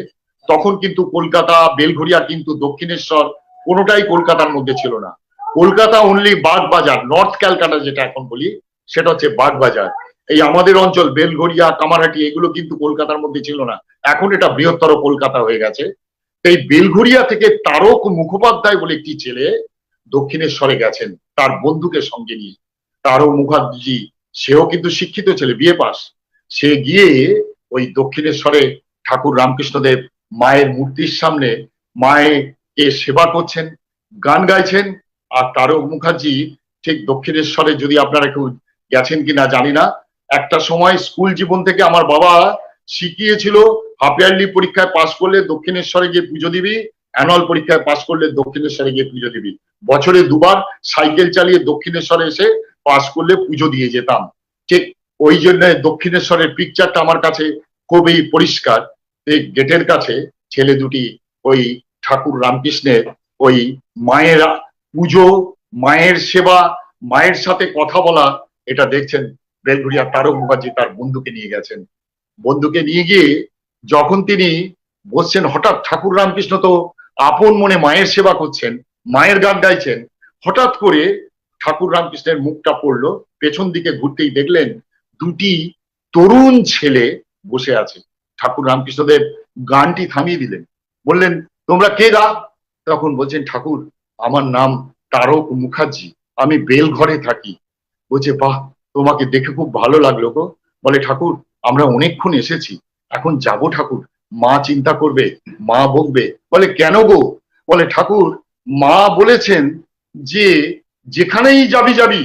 তখন কিন্তু কলকাতা বেলঘড়িয়া কিন্তু দক্ষিণেশ্বর কোনোটাই কলকাতার মধ্যে ছিল না। কলকাতা অনলি বাগবাজার, নর্থ ক্যালকাটা যেটা এখন বলি, সেটা হচ্ছে বাগবাজার। এই আমাদের অঞ্চল বেলঘড়িয়া কামারহাটি এগুলো কিন্তু কলকাতার মধ্যে ছিল না, এখন এটা বৃহত্তর কলকাতা হয়ে গেছে। এই বেলঘড়িয়া থেকে তারক মুখোপাধ্যায় বলে একটি ছেলে দক্ষিণেশ্বরে গেছেন তার বন্ধুকে সঙ্গে নিয়ে। তারক মুখার্জি সেও কিন্তু শিক্ষিত ছেলে, বিএ পাস। সে গিয়ে ওই দক্ষিণেশ্বরে ঠাকুর রামকৃষ্ণদেব মায়ের মূর্তির সামনে মায়েরকে সেবা করছেন, গান গাইছেন। আর তারক মুখার্জি ঠিক দক্ষিণেশ্বরে, যদি আপনারা কেউ গেছেন কিনা জানি না, একটা সময় স্কুল জীবন থেকে আমার বাবা শিখিয়েছিল, হাফ ইয়ারলি পরীক্ষায় পাশ করলে দক্ষিণেশ্বরে গিয়ে পুজো দিবি, অ্যানুয়াল পরীক্ষায় পাশ করলে দক্ষিণেশ্বরে গিয়ে পুজো দিবি। বছরে দুবার সাইকেল চালিয়ে দক্ষিণেশ্বরে এসে পাশ করলে পুজো দিয়ে যেতাম। ঠিক ওই জন্য দক্ষিণেশ্বরের পিকচারটা আমার কাছে খুবই পরিষ্কার। এই গেটের কাছে ছেলে দুটি ওই ঠাকুর রামকৃষ্ণের ওই মায়ের পুজো, মায়ের সেবা, মায়ের সাথে কথা বলা, এটা দেখছেন। বেলঘড়িয়া তারক মুখার্জি তার বন্ধুকে নিয়ে গেছেন। বন্ধুকে নিয়ে গিয়ে যখন তিনি বসছেন, হঠাৎ ঠাকুর রামকৃষ্ণ তো আপন মনে মায়ের সেবা করছেন, মায়ের গান গাইছেন। হঠাৎ করে ঠাকুর রামকৃষ্ণের মুখটা পড়লো, পেছন দিকে ঘুরতেই দেখলেন দুটি তরুণ ছেলে বসে আছে। ঠাকুর রামকৃষ্ণদেব গানটি থামিয়ে দিলেন, বললেন, তোমরা কে গা? তখন বলছেন, ঠাকুর আমার নাম তারক মুখার্জি, আমি বেলঘরে থাকি। বলছে, বাহ, তোমাকে দেখে খুব ভালো লাগলো গো। বলে, ঠাকুর আমরা অনেকক্ষণ এসেছি, এখন যাব ঠাকুর, মা চিন্তা করবে, মা বকবে। বলে, কেন গো? বলে, ঠাকুর মা বলেছেন যে যেখানেই যাবি যাবি,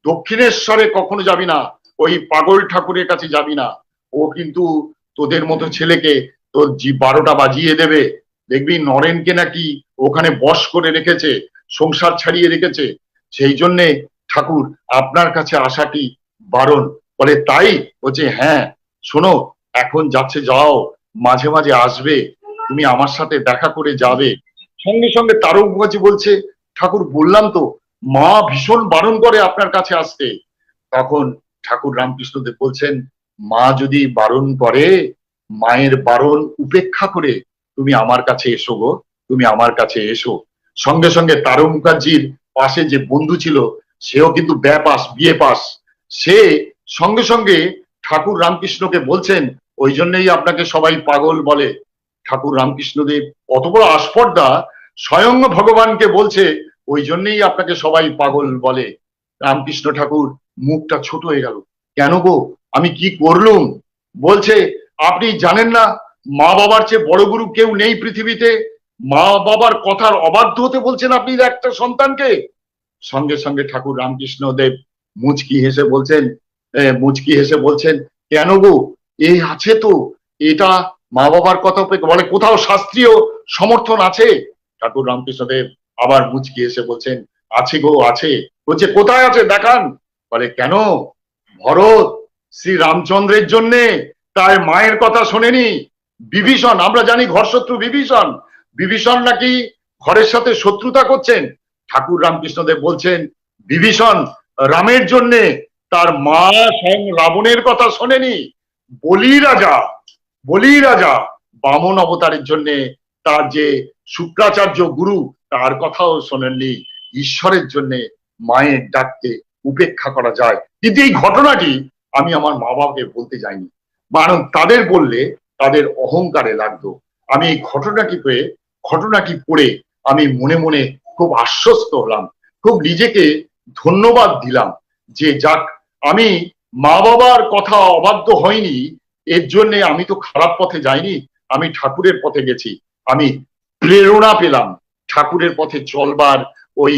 দক্ষিণেশ্বরে কখনো যাবি না, ওই পাগল ঠাকুরের কাছে যাবি না। ও কিন্তু তোদের মতো ছেলেকে তোর 12টা বাজিয়ে দেবে। দেখবি নরেনকে নাকি ওখানে বশ করে রেখেছে, সংসার ছাড়িয়ে রেখেছে। সেই জন্যে ঠাকুর আপনার কাছে আসাটি বারণ। বলে, তাই? বলছে, হ্যাঁ, শোনো, এখন যাচ্ছে যাও, মাঝে মাঝে আসবে, তুমি আমার সাথে দেখা করে যাবে। সঙ্গে সঙ্গে তারক মুখার্জি বলছে, ঠাকুর বললাম তো, মা ভীষণ বারণ করে আপনার কাছে আসতে। তখন ঠাকুর রামকৃষ্ণদেব বলছেন, মা যদি বারণ করে, মায়ের বারণ উপেক্ষা করে তুমি আমার কাছে এসো গো, তুমি আমার কাছে এসো। সঙ্গে সঙ্গে তারক মুখার্জির পাশে যে বন্ধু ছিল, সেও কিন্তু বিএ পাস। সে সঙ্গে সঙ্গে ঠাকুর রামকৃষ্ণকে বলছেন, ওই জন্যই আপনাকে সবাই পাগল বলে। ঠাকুর রামকৃষ্ণদেব অত বড় আস্পর্ধা, স্বয়ং ভগবানকে বলছে, ওই জন্যই আপনাকে সবাই পাগল বলে। রামকৃষ্ণ ঠাকুর মুখটা ছোট হয়ে গেল। কেন গো, আমি কি করলুম? বলছে, আপনি জানেন না, মা বাবার চেয়ে বড় গুরু কেউ নেই পৃথিবীতে। মা বাবার কথার অবাধ্য হতে বলছেন আপনি একটা সন্তানকে। সঙ্গে সঙ্গে ঠাকুর রামকৃষ্ণ দেব মুচকি হেসে বলছেন, কেন গো, এই আছে তো, এটা মা বাবার কথা বলে, কোথাও শাস্ত্রীয় সমর্থন আছে? ঠাকুর রামকৃষ্ণ দেব আবার মুচকি হেসে বলছেন, আছে গো, আছে। বলছে, কোথায় আছে দেখান। বলে, কেন, ভরত শ্রী রামচন্দ্রের জন্যে তার মায়ের কথা শোনেনি? বিভীষণ, আমরা জানি ঘরশত্রু বিভীষণ, বিভীষণ নাকি ঘরের সাথে শত্রুতা করছেন। ঠাকুর রামকৃষ্ণদেব বলছেন, বিভীষণ রামের জন্যে তার মা স্বয়ং রাবণের কথা শোনেনি। বলি রাজা বামন অবতারের জন্যে তার যে শুক্রাচার্য গুরু, তার কথাও শোনেননি। ঈশ্বরের জন্যে মায়ের ডাককে উপেক্ষা করা যায়। কিন্তু এই ঘটনাটি আমি আমার মা বাবাকে বলতে যাইনি, কারণ তাদের বললে তাদের অহংকারে লাগতো। আমি এই ঘটনাটি পড়ে আমি মনে মনে খুব আশ্বস্ত হলাম, খুব নিজেকে ধন্যবাদ দিলাম যে যাক, আমি মা বাবার কথা অবাধ্য হয়নি। এর জন্য আমি তো খারাপ পথে যাইনি, আমি ঠাকুরের পথে গেছি। আমি প্রেরণা পেলাম ঠাকুরের পথে চলবার। ওই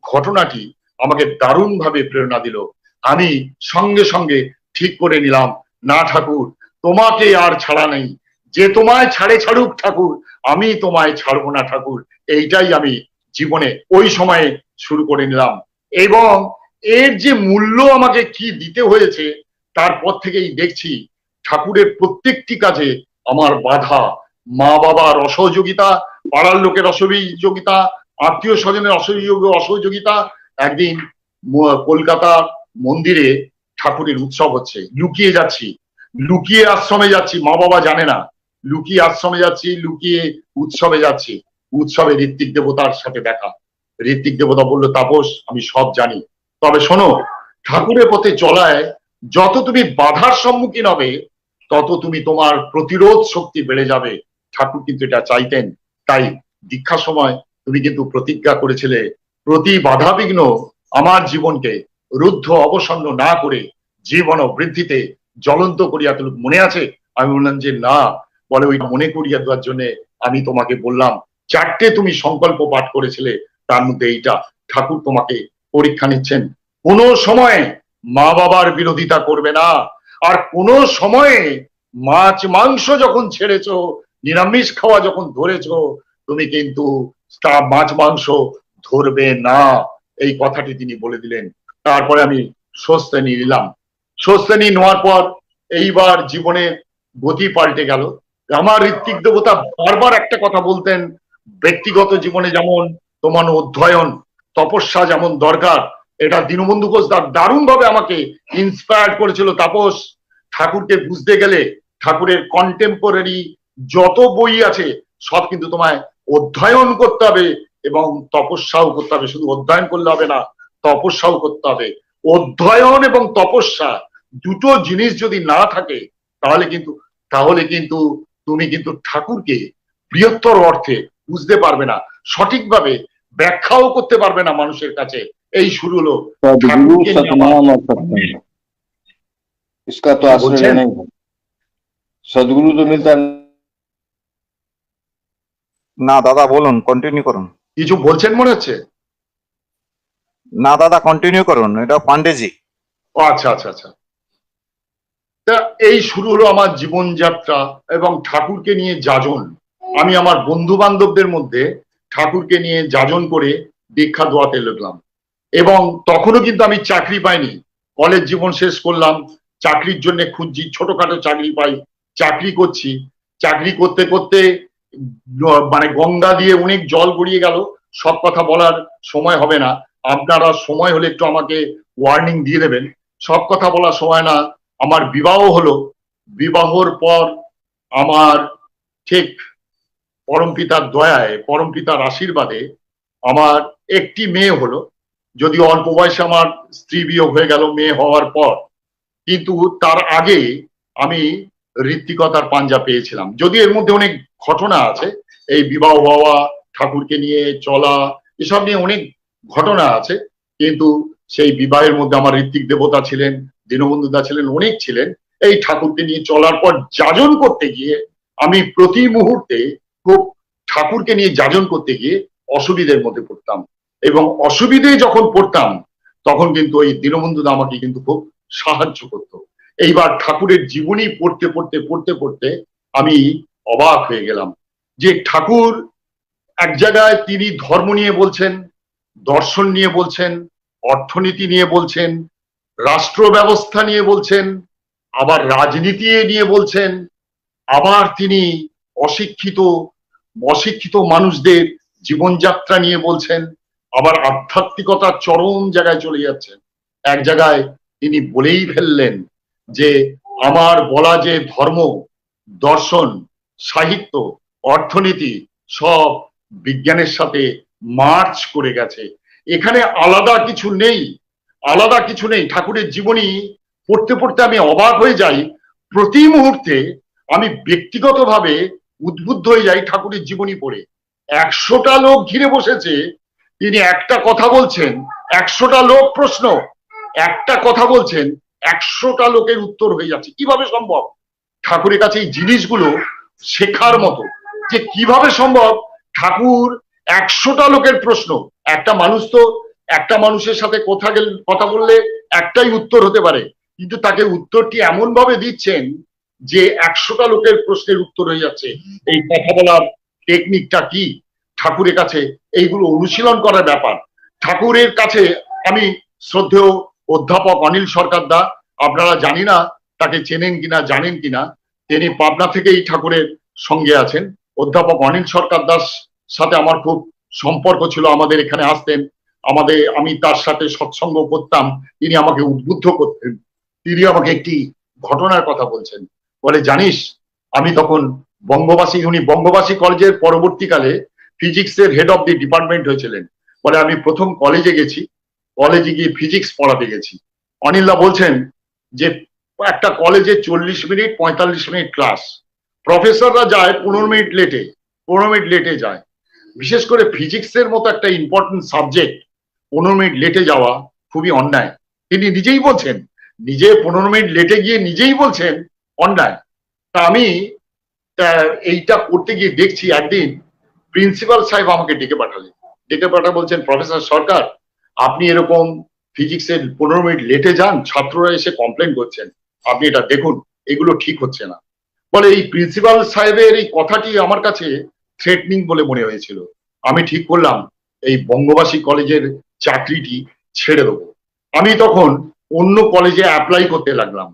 ঘটনাটি আমাকে দারুণ ভাবে প্রেরণা দিল। আমি সঙ্গে সঙ্গে ঠিক করে নিলাম, না ঠাকুর, তোমাকে আর ছাড়া নেই, যে তোমায় ছাড়ুক ঠাকুর, আমি তোমায় ছাড়বো না ঠাকুর। এইটাই আমি জীবনে ওই সময়ে শুরু করে নিলাম। এবং এর যে মূল্য আমাকে কি দিতে হয়েছে, তারপর থেকেই দেখছি ঠাকুরের প্রত্যেকটি কাজে আমার বাধা, মা বাবার অসহযোগিতা, পাড়ার লোকের অসহযোগিতা, আত্মীয় স্বজনের অসহযোগিতা। একদিন কলকাতা মন্দিরে ঠাকুরের উৎসব হচ্ছে, লুকিয়ে যাচ্ছি, লুকিয়ে আশ্রমে যাচ্ছি, মা বাবা জানে না, লুকিয়ে আশ্রমে যাচ্ছি, লুকিয়ে উৎসবে যাচ্ছি। উৎসবে ঋত্বিক দেবতার সাথে দেখা। ঋত্বিক দেবতা বললো, তাপস আমি সব জানি, তবে শোনো, ঠাকুরের পথে চলায় যত তুমি বাধার সম্মুখীন হবে, তত তুমি তোমার প্রতিরোধ শক্তি বেড়ে যাবে। ঠাকুর কিন্তু এটা চাইতেন। তাই দীক্ষার সময় তুমি কিন্তু প্রতিজ্ঞা করেছিলে, প্রতি বাধা বিঘ্ন আমার জীবনকে রুদ্ধ অবসন্ন না করে জীবন ও বৃদ্ধিতে জ্বলন্ত করিয়া তুলুক, মনে আছে? আমি বললাম যে না। বলে, ওই মনে করিয়া দেওয়ার জন্য আমি তোমাকে বললাম। 4টে তুমি সংকল্প পাঠ করেছিলে, তার মধ্যে এইটা। ঠাকুর তোমাকে পরীক্ষা নিচ্ছেন। কোনো সময় মা বাবার বিরোধিতা করবে না, আর কোনো সময়ে মাছ মাংস যখন ছেড়েছো, নিরামিষ খাওয়া যখন ধরেছো, তুমি কিন্তু তা মাছ মাংস ধরবে না। এই কথাটি তিনি বলে দিলেন। তারপরে আমি স্বস্তি নিলাম। ষষ্ঠ শ্রেণী নেওয়ার পর এইবার জীবনে গতি পাল্টে গেল। আমার ঋত্বিক দেবতা বারবার একটা কথা বলতেন, ব্যক্তিগত জীবনে যেমন তোমার অধ্যয়ন তপস্যা যেমন দরকার, এটা দীনবন্ধু ঘোষ দারুণ ভাবে আমাকে ইন্সপায়ার করেছিল। তাপস, ঠাকুরকে বুঝতে গেলে ঠাকুরের কন্টেম্পোরারি যত বই আছে সব কিন্তু তোমায় অধ্যয়ন করতে হবে এবং তপস্যাও করতে হবে। শুধু অধ্যয়ন করলে হবে না, তপস্যাও করতে হবে। অধ্যয়ন এবং তপস্যা দুটো জিনিস যদি না থাকে তাহলে কিন্তু তুমি কিন্তু ঠাকুরকে বৃহত্তর অর্থে বুঝতে পারবে না, সঠিকভাবে ব্যাখ্যাও করতে পারবে না মানুষের কাছে। এই শুরু হলো सदगुरु सतनाम और सत्संग, इसका तो आश्रय नहीं है। सदगुरु तो मिलता না দাদা, বলুন, কন্টিনিউ করুন। কিছু বলছেন মনে হচ্ছে? না দাদা, কন্টিনিউ করুন, এটা পান্ডেজি। ও আচ্ছা আচ্ছা আচ্ছা। তা এই শুরু হলো আমার জীবনযাত্রা এবং ঠাকুরকে নিয়ে যাজন। আমি আমার বন্ধু বান্ধবদের মধ্যে ঠাকুরকে নিয়ে যাজন করে দীক্ষা দোয়াতে লাগলাম। এবং তখনও কিন্তু আমি চাকরি পাইনি। কলেজ জীবন শেষ করলাম, চাকরির জন্য খুঁজছি, ছোটখাটো চাকরি পাই, চাকরি করছি। চাকরি করতে করতে মানে গঙ্গা দিয়ে অনেক জল গড়িয়ে গেল। সব কথা বলার সময় হবে না, আপনারা সময় হলে একটু আমাকে ওয়ার্নিং দিয়ে দেবেন। সব কথা বলার সময় না। আমার বিবাহ হলো, বিবাহর পর আমার ঠিক পরমপিতার দয়ায়, পরমপিতার আশীর্বাদে আমার একটি মেয়ে হলো। যদি অল্প বয়সে আমার স্ত্রী বিয়োগ হয়ে গেল মেয়ে হওয়ার পর, কিন্তু তার আগে আমি ঋত্বিকতার পাঞ্জা পেয়েছিলাম। যদি এর মধ্যে অনেক ঘটনা আছে, এই বিবাহ হওয়া, ঠাকুরকে নিয়ে চলা, এসব নিয়ে অনেক ঘটনা আছে, কিন্তু সেই বিবাহের মধ্যে আমার ঋত্বিক দেবতা ছিলেন, দীনবন্ধু দা ছিলেন, অনেক ছিলেন। এই ঠাকুরকে নিয়ে চলার পর যাজন করতে গিয়ে আমি প্রতি মুহূর্তে খুব ঠাকুরকে নিয়ে যাজন করতে গিয়ে অসুবিধের মধ্যে পড়তাম। এবং অসুবিধে যখন পড়তাম তখন কিন্তু ওই দীনবন্ধু দা আমাকে কিন্তু খুব সাহায্য করতো। এইবার ঠাকুরের জীবনী পড়তে পড়তে পড়তে পড়তে আমি অবাক হয়ে গেলাম যে ঠাকুর এক জায়গায় তিনি ধর্ম নিয়ে বলছেন, দর্শন নিয়ে বলছেন, অর্থনীতি নিয়ে বলছেন, রাষ্ট্র ব্যবস্থা নিয়ে বলছেন, আবার রাজনীতি নিয়ে বলছেন, আবার তিনি অশিক্ষিত অশিক্ষিত মানুষদের জীবনযাত্রা নিয়ে বলছেন, আবার আধ্যাত্মিকতার চরম জায়গায় চলে যাচ্ছেন। এক জায়গায় তিনি বলেই ফেললেন যে আমার বলা যে ধর্ম, দর্শন, সাহিত্য, অর্থনীতি সব বিজ্ঞানের সাথে মার্চ করে গেছে, এখানে আলাদা কিছু নেই, আলাদা কিছু নেই। ঠাকুরের জীবনী পড়তে পড়তে আমি অবাক হয়ে যাই। প্রতি মুহূর্তে আমি ব্যক্তিগতভাবে উদ্বুদ্ধ হয়ে যাই ঠাকুরের জীবনী পড়ে। 100টা লোক ঘিরে বসেছে, তিনি একটা কথা বলছেন, 100টা লোক প্রশ্ন, একটা কথা বলছেন, 100টা লোকের উত্তর হয়ে যাচ্ছে। কিভাবে সম্ভব? ঠাকুরের কাছে এই জিনিসগুলো শেখার মতো, যে কিভাবে সম্ভব ঠাকুর 100টা লোকের প্রশ্ন, একটা মানুষ তো একটা মানুষের সাথে কথা বললে একটাই উত্তর হতে পারে, কিন্তু তাকে উত্তরটি এমন ভাবে দিচ্ছেন যে 100টা লোকের প্রশ্নের উত্তর হয়ে যাচ্ছে। এই কথা বলার টেকনিকটা কি? ঠাকুরের কাছে এইগুলো অনুশীলন করার ব্যাপার। ঠাকুরের কাছে আমি শ্রদ্ধেয় অধ্যাপক অনিল সরকার দা, আপনারা জানি না তাকে চেনেন কিনা জানেন কিনা, তিনি পাবনা থেকেই ঠাকুরের সঙ্গে আছেন। অধ্যাপক অনিল সরকার দাস সাথে আমার খুব সম্পর্ক ছিল, আমাদের এখানে আসতেন, আমি তার সাথে সৎসঙ্গ করতাম, তিনি আমাকে উদ্বুদ্ধ করতেন। তিনি আমাকে একটি ঘটনার কথা বলছেন, বলে জানিস আমি তখন উনি বঙ্গবাসী কলেজের পরবর্তীকালে ফিজিক্সের হেড অফ দি ডিপার্টমেন্ট হয়েছিলেন। বলে আমি প্রথম কলেজে গেছি, কলেজে গিয়ে ফিজিক্স পড়াতে গেছি। অনিলদা বলছেন যে একটা কলেজে 40 মিনিট 45 মিনিট ক্লাস, প্রফেসররা যায় 15 মিনিট লেটে যায়। বিশেষ করে ফিজিক্সের মতো একটা ইম্পর্টেন্ট সাবজেক্ট 15 মিনিট লেটে যাওয়া খুবই অন্যায়। তিনি নিজেই বলছেন, নিজে 15 মিনিট লেটে গিয়ে নিজেই বলছেন অন্যায়। তা আমি এইটা করতে গিয়ে দেখছি একদিন প্রিন্সিপাল সাহেব আমাকে ডেকে পাঠালেন, বলছেন প্রফেসর সরকার আপনি এরকম ফিজিক্সের 15 মিনিট লেটে যান, ছাত্ররা এসে কমপ্লেন করছেন, আপনি এটা দেখুন, এগুলো ঠিক হচ্ছে না। বলে এই প্রিন্সিপাল সাহেবের এই কথাটি আমার কাছে থ্রেটনিং বলে মনে হয়েছিল। আমি ঠিক করলাম এই বঙ্গবাসী কলেজের চাকরিটি ছেড়ে দেবো। আমি তখন অন্য কলেজে অ্যাপ্লাই করতে লাগলাম।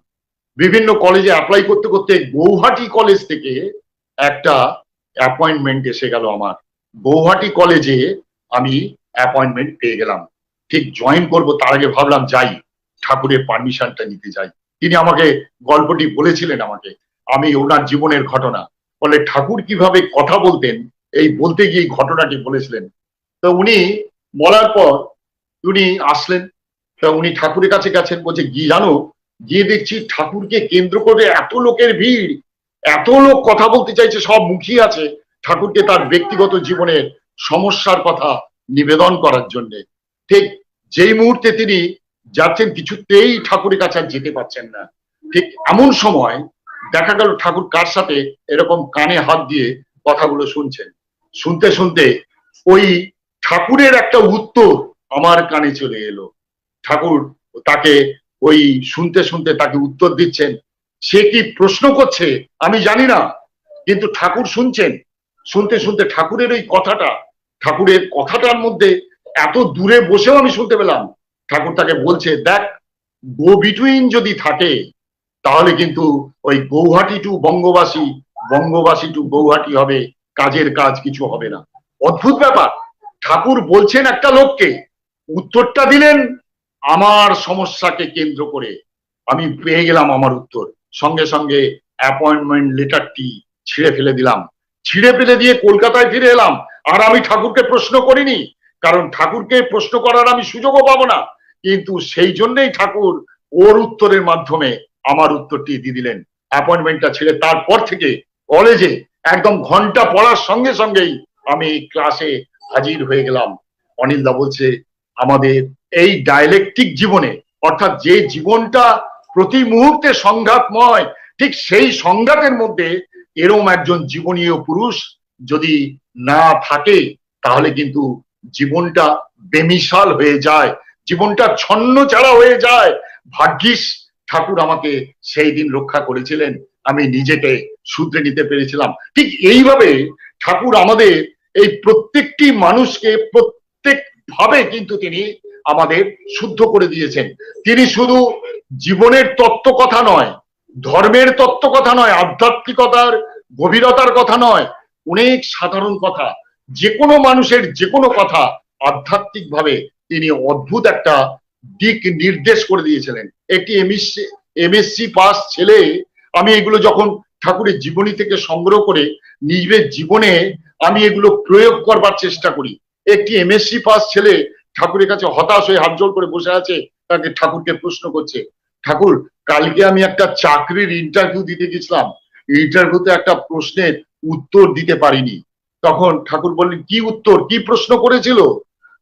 বিভিন্ন কলেজে অ্যাপ্লাই করতে করতে গৌহাটি কলেজ থেকে একটা অ্যাপয়েন্টমেন্ট এসে গেল আমার। গৌহাটি কলেজে আমি অ্যাপয়েন্টমেন্ট পেয়ে গেলাম। ঠিক জয়েন করব তার আগে ভাবলাম যাই, ঠাকুরের পারমিশনটা নিতে যাই। তিনি আমাকে গল্পটি বলেছিলেন আমাকে, আমি ওনার জীবনের ঘটনা বলে ঠাকুর কিভাবে কথা বলতেন এই বলতে গিয়ে ঘটনাটি বলেছিলেন। তো উনি বলার পর উনি আসলেন, তা উনি ঠাকুরের কাছে গেছেন, বলছে গিয়ে জানো, গিয়ে দেখছি ঠাকুরকে কেন্দ্র করে এত লোকের ভিড়, এত লোক কথা বলতে চাইছে, সব মুখিয়ে আছে ঠাকুরকে তার ব্যক্তিগত জীবনের সমস্যার কথা নিবেদন করার জন্য। ঠিক যেই মুহূর্তে তিনি যাচ্ছেন কিছুতেই ঠাকুরের কাছে আর যেতে পারছেন না। ঠিক এমন সময় দেখা গেল ঠাকুর কার সাথে এরকম কানে হাত দিয়ে কথাগুলো শুনছেন। শুনতে শুনতে ওই ঠাকুরের একটা উত্তর আমার কানে চলে এলো। ঠাকুর তাকে ওই শুনতে শুনতে তাকে উত্তর দিচ্ছেন। সে কি প্রশ্ন করছে আমি জানি না, কিন্তু ঠাকুর শুনছেন। শুনতে শুনতে ঠাকুরের ওই কথাটা, ঠাকুরের কথাটার মধ্যে এত দূরে বসেও আমি শুনতে পেলাম। ঠাকুর তাকে বলছে, দেখ, গো বিটুইন যদি থাকে তাহলে কিন্তু ওই গৌহাটি টু বঙ্গবাসী, বঙ্গবাসী টু গৌহাটি হবে, কাজের কাজ কিছু হবে না। অদ্ভুত ব্যাপার, ঠাকুর বলছেন একটা লোককে, উত্তরটা দিলেন আমার সমস্যাকে কেন্দ্র করে। আমি পেয়ে গেলাম আমার উত্তর, সঙ্গে সঙ্গে অ্যাপয়েন্টমেন্ট লেটারটি ছিঁড়ে ফেলে দিলাম। ছিঁড়ে ফেলে দিয়ে কলকাতায় ফিরে এলাম। আর আমি ঠাকুরকে প্রশ্ন করিনি, কারণ ঠাকুরকে প্রশ্ন করার আমি সুযোগও পাবো না। কিন্তু সেই জন্যই ঠাকুর ওর উত্তরের মাধ্যমে আমার উত্তরটি দিয়ে দিলেন। অ্যাপয়েন্টমেন্টটা ছেড়ে তারপর থেকে কলেজে একদম ঘন্টা পড়ার সঙ্গে সঙ্গেই আমি ক্লাসে হাজির হয়ে গেলাম। অনিলদা বলছে আমাদের এই ডায়ালেকটিক জীবনে, অর্থাৎ যে জীবনটা প্রতি মুহূর্তে সংঘাতময়, ঠিক সেই সংঘাতের মধ্যে এরম একজন জীবনীয় পুরুষ যদি না থাকে তাহলে কিন্তু জীবনটা বেমিসাল হয়ে যায়, জীবনটা ছন্ন ছাড়া হয়ে যায়। ভাগ্যিস ঠাকুর আমাকে সেই দিন রক্ষা করেছিলেন, আমি নিজেকে শুধরে নিতে পেরেছিলাম। ঠিক এইভাবে ঠাকুর আমাদের এই প্রত্যেকটি মানুষকে প্রত্যেক ভাবে কিন্তু তিনি আমাদের শুদ্ধ করে দিয়েছেন। তিনি শুধু জীবনের তত্ত্ব কথা নয়, ধর্মের তত্ত্ব কথা নয়, আধ্যাত্মিকতার গভীরতার কথা নয়, অনেক সাধারণ কথা, যে কোনো মানুষের যে কোনো কথা আধ্যাত্মিক ভাবে তিনি অদ্ভুত একটা দিক নির্দেশ করে দিয়েছিলেন। একটি এমএসসি পাস ছেলে, আমি এগুলো যখন ঠাকুরের জীবনী থেকে সংগ্রহ করে নিজের জীবনে আমি এগুলো প্রয়োগ করবার চেষ্টা করি। একটি এমএসসি পাস ছেলে ঠাকুরের কাছে হতাশ হয়ে হাত জোড় করে বসে আছে, তাকে ঠাকুরকে প্রশ্ন করছে, ঠাকুর কালকে আমি একটা চাকরির ইন্টারভিউ দিতে গেছিলাম, ইন্টারভিউতে একটা প্রশ্নের উত্তর দিতে পারিনি। তখন ঠাকুর বললেন, কি উত্তর, কি প্রশ্ন করেছিল?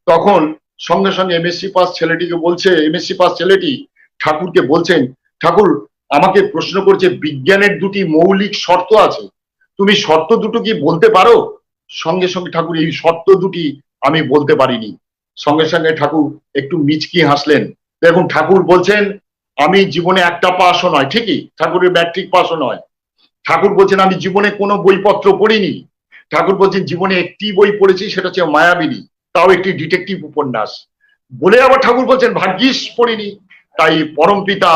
তখন সঙ্গে সঙ্গে এমএসসি পাস ছেলেটিকে বলছে, এমএসসি পাস ছেলেটি ঠাকুরকে বলছেন, ঠাকুর আমাকে প্রশ্ন করছে বিজ্ঞানের দুটি মৌলিক শর্ত আছে, তুমি শর্ত দুটো কি বলতে পারো? সঙ্গে সঙ্গে ঠাকুর এই শর্ত দুটি আমি বলতে পারিনি। সঙ্গে সঙ্গে ঠাকুর একটু মিচকি হাসলেন। দেখুন ঠাকুর বলছেন আমি জীবনে একটা পাসও নয়, ঠিকই ঠাকুরের ম্যাট্রিক পাসও নয়। ঠাকুর বলছেন আমি জীবনে কোনো বইপত্র পড়িনি। ঠাকুর বলছেন জীবনে একটি বই পড়েছি, সেটা হচ্ছে মায়াবিনী, তাও একটি ডিটেকটিভ উপন্যাস। বলে আবার ঠাকুর বলছেন ভাগ্যিস পড়িনি, তাই পরমপিতা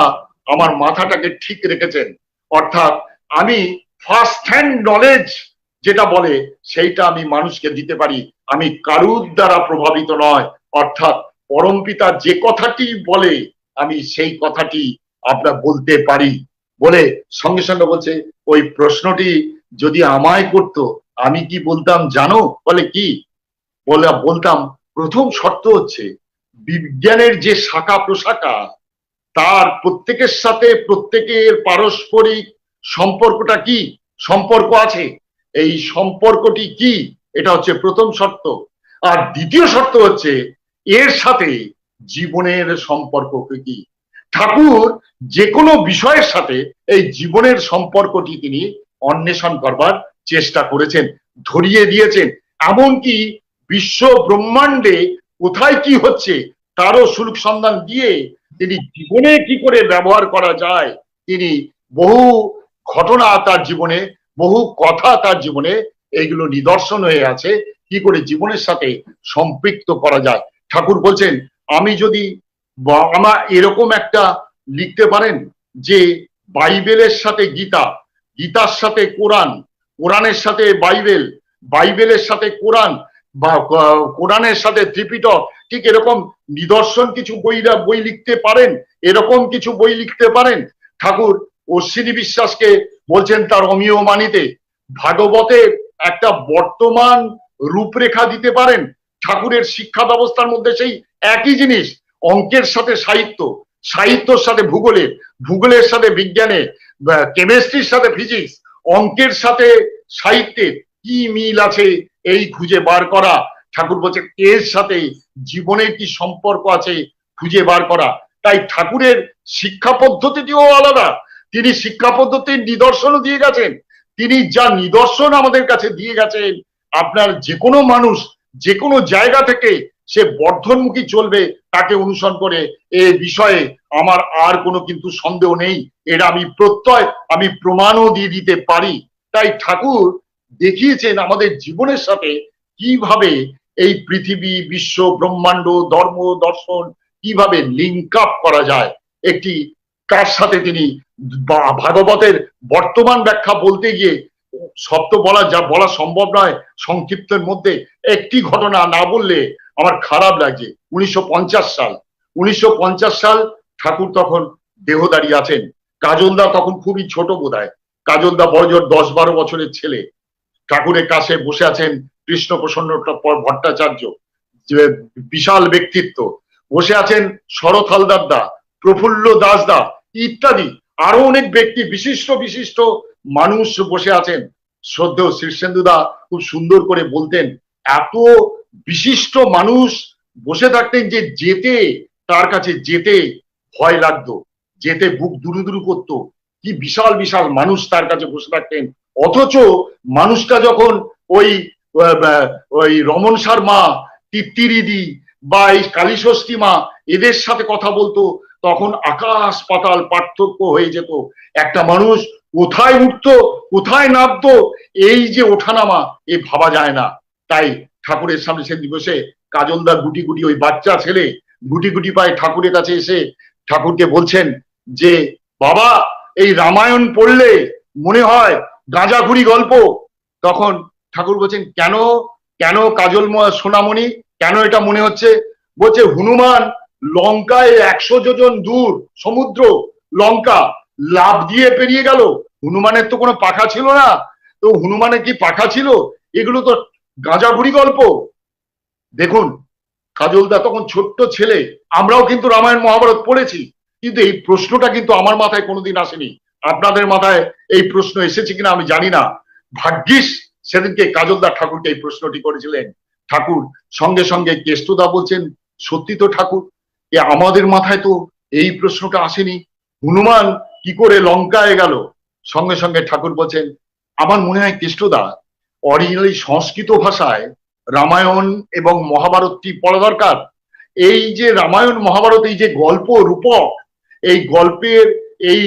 আমার মাথাটাকে ঠিক রেখেছেন। অর্থাৎ আমি ফার্স্ট হ্যান্ড নলেজ যেটা বলে সেইটা আমি মানুষকে দিতে পারি, আমি কারুর দ্বারা প্রভাবিত নয়। অর্থাৎ পরমপিতা যে কথাটি বলে আমি সেই কথাটি আপনার বলতে পারি। বলে সঙ্গে সঙ্গে বলছে ওই প্রশ্নটি যদি আমায় করতো আমি কি বলতাম জানো? বলে কি? বলতাম প্রথম শর্ত হচ্ছে বিজ্ঞানের যে শাখা প্রশাখা তার প্রত্যেকের সাথে প্রত্যেকের পারস্পরিক সম্পর্কটা কি, সম্পর্ক আছে, এই সম্পর্কটি কি, এটা হচ্ছে প্রথম শর্ত। আর দ্বিতীয় শর্ত হচ্ছে এর সাথে জীবনের সম্পর্ক কি। ঠাকুর যে কোনো বিষয়ের সাথে এই জীবনের সম্পর্কটি তিনি অন্বেষণ করবার চেষ্টা করেছেন, ধরিয়ে দিয়েছেন। এমনকি বিশ্ব ব্রহ্মাণ্ডে কোথায় কি হচ্ছে তারও সুলুক সন্ধান দিয়ে তিনি জীবনে কি করে ব্যবহার করা যায়, তিনি বহু ঘটনা তার জীবনে, বহু কথা তার জীবনে, এইগুলো নিদর্শন হয়ে আছে কি করে জীবনের সাথে সম্পৃক্ত করা যায়। ঠাকুর বলছেন আমি যদি বা আমরা এরকম একটা লিখতে পারেন যে বাইবেলের সাথে গীতা, গীতার সাথে কোরআন, কোরআনের সাথে বাইবেল, বাইবেলের সাথে কোরআন, বা কোরআনের সাথে ত্রিপিটক, ঠিক এরকম নিদর্শন কিছু বই লিখতে পারেন? এরকম কিছু বই লিখতে পারেন? ঠাকুর অশ্বিনী বিশ্বাসকে বলছেন তার অমিয় বাণীতে ভাগবতের একটা বর্তমান রূপরেখা দিতে পারেন? ঠাকুরের শিক্ষা ব্যবস্থার মধ্যে সেই একই জিনিস, অঙ্কের সাথে সাহিত্য, সাহিত্যর সাথে ভূগোলের, ভূগোলের সাথে বিজ্ঞানের, কেমিস্ট্রির সাথে ফিজিক্স, অঙ্কের সাথে সাহিত্যের কি মিল আছে এই খুঁজে বার করা। ঠাকুর বলছেন এর সাথে জীবনের কি সম্পর্ক আছে খুঁজে বার করা। তাই ঠাকুরের শিক্ষা পদ্ধতিটিও আলাদা, তিনি শিক্ষা পদ্ধতির নিদর্শনও দিয়ে গেছেন। তিনি যা নিদর্শন আমাদের কাছে দিয়ে গেছেন, আপনার যে কোনো মানুষ যে কোনো জায়গা থেকে সে বর্ধনমুখী চলবে তাকে অনুসরণ করে, এ বিষয়ে আমার আর কোনো কিন্তু সন্দেহ নেই। এটা আমি প্রত্যয়, আমি প্রমাণও দিয়ে দিতে পারি। তাই ঠাকুর দেখিয়েছেন আমাদের জীবনের সাথে কিভাবে এই পৃথিবী, বিশ্ব, ব্রহ্মাণ্ড, ধর্ম, দর্শন কিভাবে লিঙ্ক আপ করা যায়। একটি কার সাথে তিনি ভাগবতের বর্তমান ব্যাখ্যা বলতে গিয়ে সব তো বলা সম্ভব নয় সংক্ষিপ্তের মধ্যে, একটি ঘটনা না বললে আমার খারাপ লাগছে। 1950 সাল ঠাকুর তখন দেহদারি আছেন। কাজলদা তখন খুবই ছোট বোধহয়, কাজলদা বড়জোর 10-12 বছরের ছেলে। ঠাকুরের কাছে বসে আছেন কৃষ্ণপ্রসন্ন ভট্টাচার্য, যে বিশাল ব্যক্তিত্ব, বসে আছেন শরৎ হালদার দা, প্রফুল্ল দাস দা ইত্যাদি আরো অনেক ব্যক্তি, বিশিষ্ট বিশিষ্ট মানুষ বসে আছেন। শ্রদ্ধেয় শীর্ষেন্দু দা খুব সুন্দর করে বলতেন, এত বিশিষ্ট মানুষ বসে থাকতেন যে যেতে, তার কাছে যেতে ভয় লাগতো, যেতে বুক দুরু দুরু করতো। কি বিশাল বিশাল মানুষ তার কাছে বসে থাকতেন, অথচ মানুষটা যখন ওই ওই রমন শর্মা, তিত্তিরিদি বা এই কালীষষ্ঠী মা এদের সাথে কথা বলতো, তখন আকাশ পাতাল পার্থক্য হয়ে যেত। একটা মানুষ কোথায় উঠতো কোথায় নামতো, এই যে ওঠানামা এ ভাবা যায় না। তাই ঠাকুরের সামনে সে দিবসে কাজলদার গুটি গুটি ওই বাচ্চা ছেলে গুটি গুটি পায়ে ঠাকুরের কাছে এসে ঠাকুরকে বলছেন যে বাবা এই রামায়ণ পড়লে মনে হয় গাঁজাখুরি গল্প। তখন ঠাকুর বলছেন কেন কেন কাজল সোনামণি, কেন এটা মনে হচ্ছে? বলছে হনুমান লঙ্কায় 100 যোজন দূর সমুদ্র লঙ্কা লাফ দিয়ে পেরিয়ে গেল, হনুমানের তো কোনো পাখা ছিল না, তো হনুমানের কি পাখা ছিল? এগুলো তো গাঁজাখুরি গল্প। দেখুন কাজলদা তখন ছোট্ট ছেলে, আমরাও কিন্তু রামায়ণ মহাভারত পড়েছি, কিন্তু এই প্রশ্নটা কিন্তু আমার মাথায় কোনোদিন আসেনি। আপনাদের মাথায় এই প্রশ্ন এসেছে কিনা আমি জানি না। ভাগ্যিস সেদিনকে কাজলদা ঠাকুরকে এই প্রশ্নটি করেছিলেন। ঠাকুর সঙ্গে সঙ্গে কেষ্টদা বলছেন সত্যি তো ঠাকুর, এ আমাদের মাথায় তো এই প্রশ্নটা আসেনি, হনুমান কি করে লঙ্কায় গেল? সঙ্গে সঙ্গে ঠাকুর বলছেন আমার মনে হয় কেষ্টদা অরিজিনালি সংস্কৃত ভাষায় রামায়ণ এবং মহাভারতটি পড়া দরকার। এই যে রামায়ণ মহাভারত এই যে গল্প রূপক, এই গল্পের এই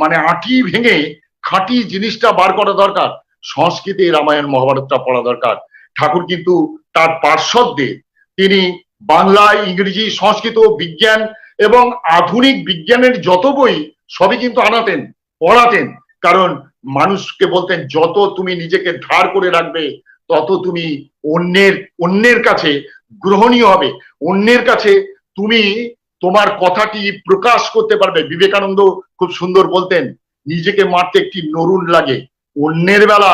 মানে আঁটি ভেঙে খাঁটি জিনিসটা বার করা দরকার, সংস্কৃতে রামায়ণ মহাভারতটা পড়া দরকার। ঠাকুর কিন্তু তার পার্শ্বদের তিনি বাংলা, ইংরেজি, সংস্কৃত, বিজ্ঞান এবং আধুনিক বিজ্ঞানের যত বই সবই কিন্তু আনাতেন, পড়াতেন। কারণ মানুষকে বলতেন যত তুমি নিজেকে ধার করে রাখবে তত তুমি অন্যের কাছে গ্রহণীয় হবে, অন্যের কাছে তুমি তোমার কথাটি প্রকাশ করতে পারবে। বিবেকানন্দ খুব সুন্দর বলতেন নিজেকে মারতে একটি নরুন লাগে, অন্যের বেলা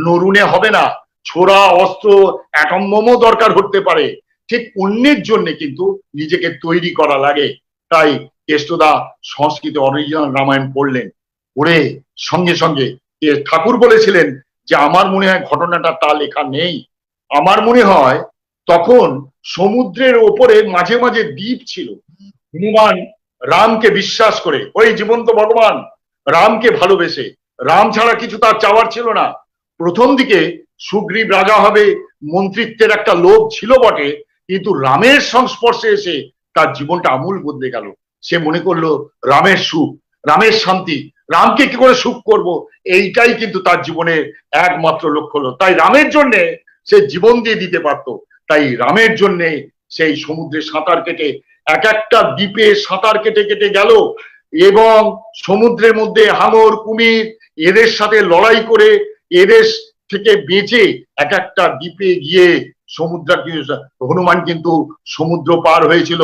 নরুনে হবে না, ছোড়া অস্ত্র অ্যাটম বোমও দরকার হতে পারে, ঠিক অন্যের জন্য কিন্তু নিজেকে তৈরি করা লাগে। তাই কেষ্টদা সংস্কৃতে অরিজিনাল রামায়ণ পড়লেন, পড়ে সঙ্গে সঙ্গে ঠাকুর বলেছিলেন যে আমার মনে হয় ঘটনাটা তা লেখা নেই, আমার মনে হয় তখন সমুদ্রের ওপরে মাঝে মাঝে দ্বীপ ছিল, হনুমান রামকে বিশ্বাস করে, ওই জীবন্ত ভগবান রামকে ভালোবেসে, রাম ছাড়া কিছু তার চাওয়ার ছিল না। প্রথম দিকে সুগ্রীব রাজা হবে মন্ত্রিত্বের একটা লোভ ছিল বটে, কিন্তু রামের সংস্পর্শে এসে তার জীবনটা আমূল বদলে গেল। সে মনে করলো রামের সুখ, রামের শান্তি, রামকে কি করে সুখ করব, এইটাই কিন্তু তার জীবনের একমাত্র লক্ষ্য হলো। তাই রামের জন্য সে জীবন দিয়ে দিতে পারত। তাই রামের জন্য সেই সমুদ্রে সাঁতার কেটে এক একটা দ্বীপে সাঁতার কেটে কেটে গেল এবং সমুদ্রের মধ্যে হাঙর কুমির এদের সাথে লড়াই করে এদের থেকে বেঁচে এক একটা দ্বীপে গিয়ে হনুমান কিন্তু সমুদ্র পার হয়েছিল,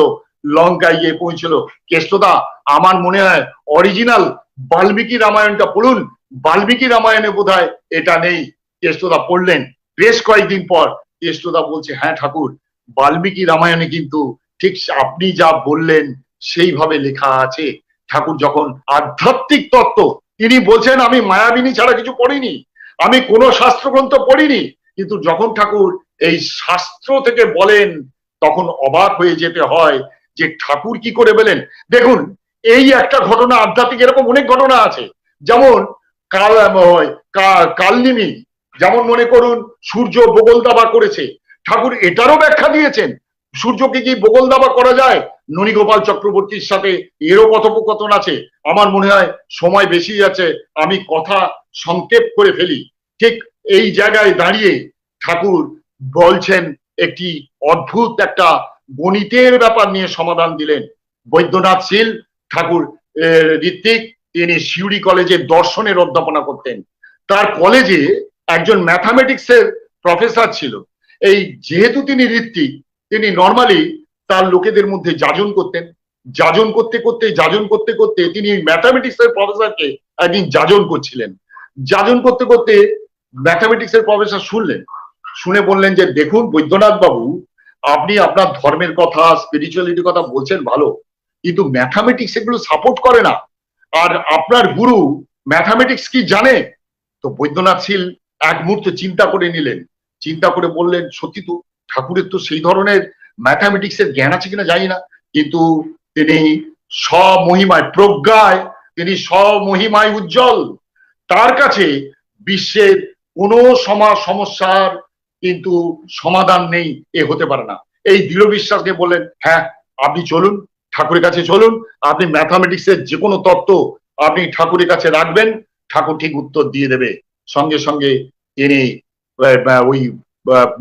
লঙ্কায় গিয়ে পৌঁছল। কেষ্টদা, আমার মনে হয় অরিজিনাল বাল্মীকি রামায়ণটা পড়ুন, বাল্মীকি রামায়ণে বোধহয় এটা নেই। কেষ্টদা পড়লেন বেশ কয়েকদিন পর, কেষ্টদা বলছে হ্যাঁ ঠাকুর, বাল্মীকি রামায়ণে কিন্তু ঠিক আপনি যা বললেন সেইভাবে লেখা আছে। ঠাকুর যখন আধ্যাত্মিক তত্ত্ব তিনি বলছেন, আমি মায়াবিনী ছাড়া কিছু পড়িনি, আমি কোনো শাস্ত্রগ্রন্থ পড়িনি, কিন্তু যখন ঠাকুর এই শাস্ত্র থেকে বলেন তখন অবাক হয়ে যেতে হয় যে ঠাকুর কি করে বলেন। দেখুন, এই একটা ঘটনা, আধ্যাত্মিক এরকম অনেক ঘটনা আছে, যেমন কালনিমি, যেমন মনে করুন সূর্য বগল দাবা করেছে, ঠাকুর এটারও ব্যাখ্যা দিয়েছেন। সূর্যকে কি বগল দাবা করা যায়? ননীগোপাল চক্রবর্তীর সাথে এরও কথোপকথন আছে। আমার মনে হয় সময় বেশি আছে, আমি কথা সংক্ষেপ করে ফেলি। ঠিক এই জায়গায় দাঁড়িয়ে ঠাকুর বলছেন একটি অদ্ভুত একটা গণিতের ব্যাপার নিয়ে সমাধান দিলেন। বৈদ্যনাথ শীল ঠাকুর ঋত্বিক, তিনি সিউড়ি কলেজে দর্শনের অধ্যাপনা করতেন। তার কলেজে একজন ম্যাথামেটিক্সের প্রফেসর ছিল। এই যেহেতু তিনি ঋত্বিক, তিনি নর্মালি তার লোকেদের মধ্যে যাজন করতেন। যাজন করতে করতে তিনি ম্যাথামেটিক্সের প্রফেসরকে একদিন যাজন করছিলেন। যাজন করতে করতে ম্যাথামেটিক্সের প্রফেসর শুনলেন, শুনে বললেন যে দেখুন বৈদ্যনাথ বাবু, আপনি আপনার ধর্মের কথা, স্পিরিচুয়ালিটির কথা বলছেন ভালো, কিন্তু ম্যাথামেটিক্স এগুলো সাপোর্ট করে না। আর আপনার গুরু ম্যাথামেটিক্স কি জানে? তো বৈদ্যনাথ শীল এক মুহূর্তে চিন্তা করে নিলেন, চিন্তা করে বললেন সত্যি তো, ঠাকুরের তো সেই ধরনের ম্যাথামেটিক্স এর জ্ঞান আছে কিনা জানি না, কিন্তু তিনি স্বমহিমায় প্রজ্ঞায়, তিনি স্বমহিমায় উজ্জ্বল। তার কাছে বিশ্বের কোনো সমস্যার কিন্তু সমাধান নেই, এ হতে পারে না। এই দৃঢ় বিশ্বাসকে বললেন হ্যাঁ আপনি চলুন, ঠাকুরের কাছে চলুন, আপনি ম্যাথামেটিক্সের যে কোনো তত্ত্ব আপনি ঠাকুরের কাছে রাখবেন, ঠাকুর ঠিক উত্তর দিয়ে দেবে। সঙ্গে সঙ্গে তিনি ওই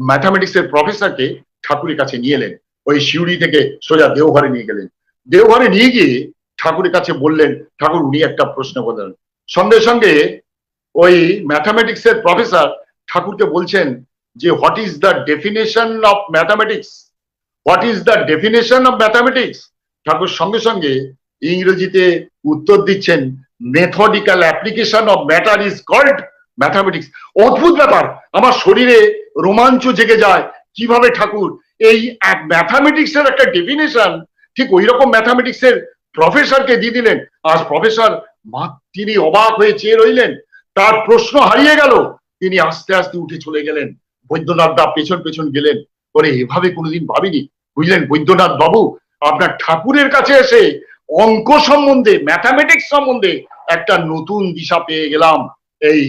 ম্যাথামেটিক্সের প্রফেসরকে ঠাকুরের কাছে নিয়ে এলেন, ওই সিউড়ি থেকে সোজা দেওঘরে নিয়ে গেলেন। দেওঘরে নিয়ে গিয়ে ঠাকুরের কাছে বললেন, ঠাকুর উনি একটা প্রশ্ন করলেন। সঙ্গে সঙ্গে ওই ম্যাথামেটিক্সের প্রফেসর ঠাকুরকে বলছেন যে what is the definition of mathematics, what is the definition of mathematics. ঠাকুর সঙ্গে সঙ্গে ইংরেজিতে উত্তর দিচ্ছেন, methodical application of matter is called mathematics. অদ্ভুত ব্যাপার, আমার শরীরে রোমাঞ্চ জেগে যায়, কিভাবে ঠাকুর এই ম্যাথামেটিক্স এর একটা ডেফিনেশন ঠিক ওই রকম ম্যাথামেটিক্স এর প্রফেসরকে দিয়ে দিলেন। আজ প্রফেসর তিনি অবাক হয়ে চেয়ে রইলেন, তার প্রশ্ন হারিয়ে গেল, তিনি আস্তে আস্তে উঠে চলে গেলেন। বৈদ্যনাথ দা পেছন পেছন গেলেন, করে এভাবে কোনোদিন ভাবিনি, বুঝলেন বৈদ্যনাথ বাবু, আপনার ঠাকুরের কাছে এসে অঙ্ক সম্বন্ধে, ম্যাথামেটিক্স সম্বন্ধে একটা নতুন দিশা পেয়ে গেলাম। এই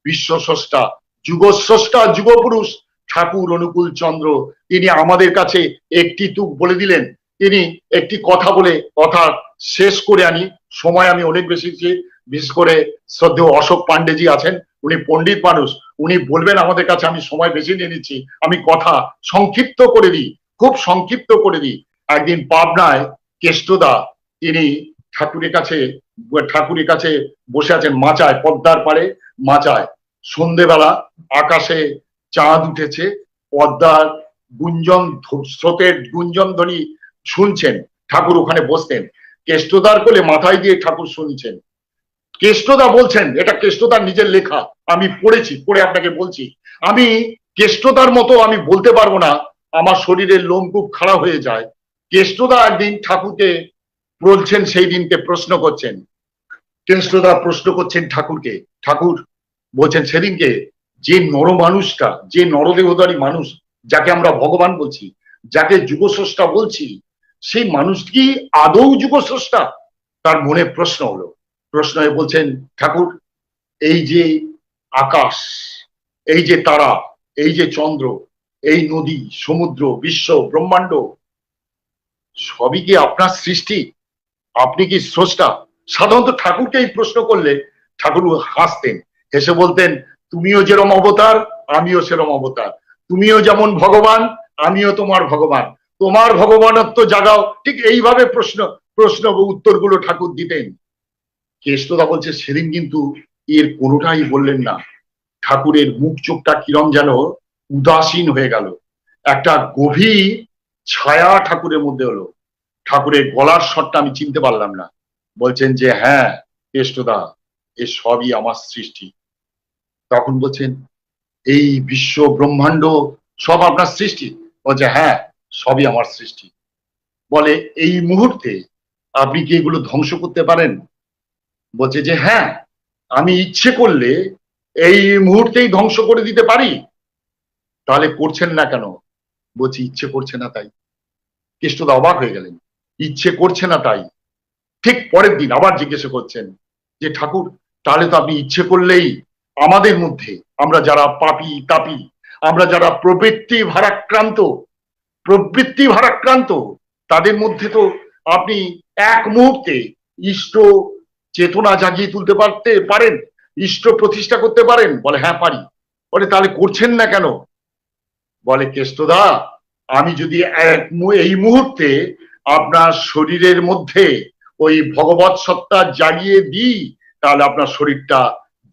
বিশ্বস্রষ্টা, যুগস্রষ্টা, যুগপুরুষ ঠাকুর অনুকূল চন্দ্র, তিনি আমাদের কাছে একটি তুক বলে দিলেন। তিনি একটি কথা বলে কথা শেষ করে আনি, সময় আমি অনেক বেশি, বিশেষ করে শ্রদ্ধেয় অশোক পান্ডেজি আছেন, উনি পণ্ডিত মানুষ, উনি বলবেন আমাদের কাছে, আমি সময় বেশি নিয়ে নিচ্ছি, আমি কথা সংক্ষিপ্ত করে দিই, খুব সংক্ষিপ্ত করে দিই। একদিন পাবনায় কেষ্টদা, তিনি ঠাকুরের কাছে বসে আছেন মাচায়, পদ্মার পাড়ে মাচায়। সন্ধেবেলা আকাশে চাঁদ উঠেছে, পদ্মার গুঞ্জন, স্রোতের গুঞ্জন ধ্বনি শুনছেন। ঠাকুর ওখানে বসতেন, কেষ্টদার কোলে মাথায় দিয়ে ঠাকুর শুনছেন। কেষ্টদা বলছেন, এটা কেষ্টদার নিজের লেখা, আমি পড়েছি, পড়ে আপনাকে বলছি, আমি কেষ্টদার মতো আমি বলতে পারবো না, আমার শরীরের লোম খুব খারাপ হয়ে যায়। কেষ্টদা একদিন ঠাকুরকে বলছেন, সেই দিনকে প্রশ্ন করছেন, কেষ্টদা প্রশ্ন করছেন ঠাকুরকে, ঠাকুর বলছেন সেদিনকে যে নর মানুষটা, যে নরদেহধারী মানুষ, যাকে আমরা ভগবান বলছি, যাকে যুগস্রষ্টা বলছি, সেই মানুষ কি আদৌ যুগস্রষ্টা? তার মনে প্রশ্ন হলো, প্রশ্ন হয়ে বলছেন ঠাকুর, এই যে আকাশ, এই যে তারা, এই যে চন্দ্র, এই নদী, সমুদ্র, বিশ্ব, ব্রহ্মাণ্ড, সবই কি আপনার সৃষ্টি? আপনি কি স্রষ্টা? সাধারণত ঠাকুরকে এই প্রশ্ন করলে ঠাকুর হাসতেন, হেসে বলতেন, তুমিও যেরম অবতার, আমিও সেরম অবতার, তুমিও যেমন ভগবান, আমিও তোমার ভগবান, তোমার ভগবানত্ব জাগাও, ঠিক এইভাবে প্রশ্ন উত্তরগুলো ঠাকুর দিতেন। কেষ্টদা বলছে সেদিন কিন্তু এর কোনোটাই বললেন না। ঠাকুরের মুখ চোখটা কিরম যেন উদাসীন হয়ে গেল, একটা গভীর ছায়া ঠাকুরের মধ্যে হলো। ঠাকুরের গলার স্বরটা আমি চিনতে পারলাম না। বলছেন যে হ্যাঁ কেষ্টদা, এ সবই আমার সৃষ্টি। তখন বলছেন এই বিশ্ব ব্রহ্মাণ্ড সব আপনার সৃষ্টি? বলছে হ্যাঁ, সবই আমার সৃষ্টি। বলে এই মুহূর্তে আপনি কি এগুলো ধ্বংস করতে পারেন? বলছে যে হ্যাঁ, আমি ইচ্ছে করলে এই মুহূর্তেই ধ্বংস করে দিতে পারি। তাহলে করছেন না কেন? বলছি ইচ্ছে করছে না তাই। কেষ্টদা অবাক হয়ে গেলেন, ইচ্ছে করছে না তাই। ঠিক পরের দিন আবার জিজ্ঞাসা করছেন যে ঠাকুর, তাহলে তো আপনি ইচ্ছে করলেই আমাদের মধ্যে, আমরা যারা পাপী তাপী, আমরা যারা প্রবৃত্তি ভারাক্রান্ত, তাদের মধ্যে তো আপনি এক মুহূর্তে ইষ্ট চেতনা জাগিয়ে তুলতে পারেন, ইষ্ট প্রতিষ্ঠা করতে পারেন। বলে হ্যাঁ পারি। বলে তাহলে করছেন না কেন? বলে কেষ্টদা, আমি যদি এই মুহূর্তে আপনার শরীরের মধ্যে ওই ভগবৎ সত্তা জাগিয়ে দিই, তাহলে আপনার শরীরটা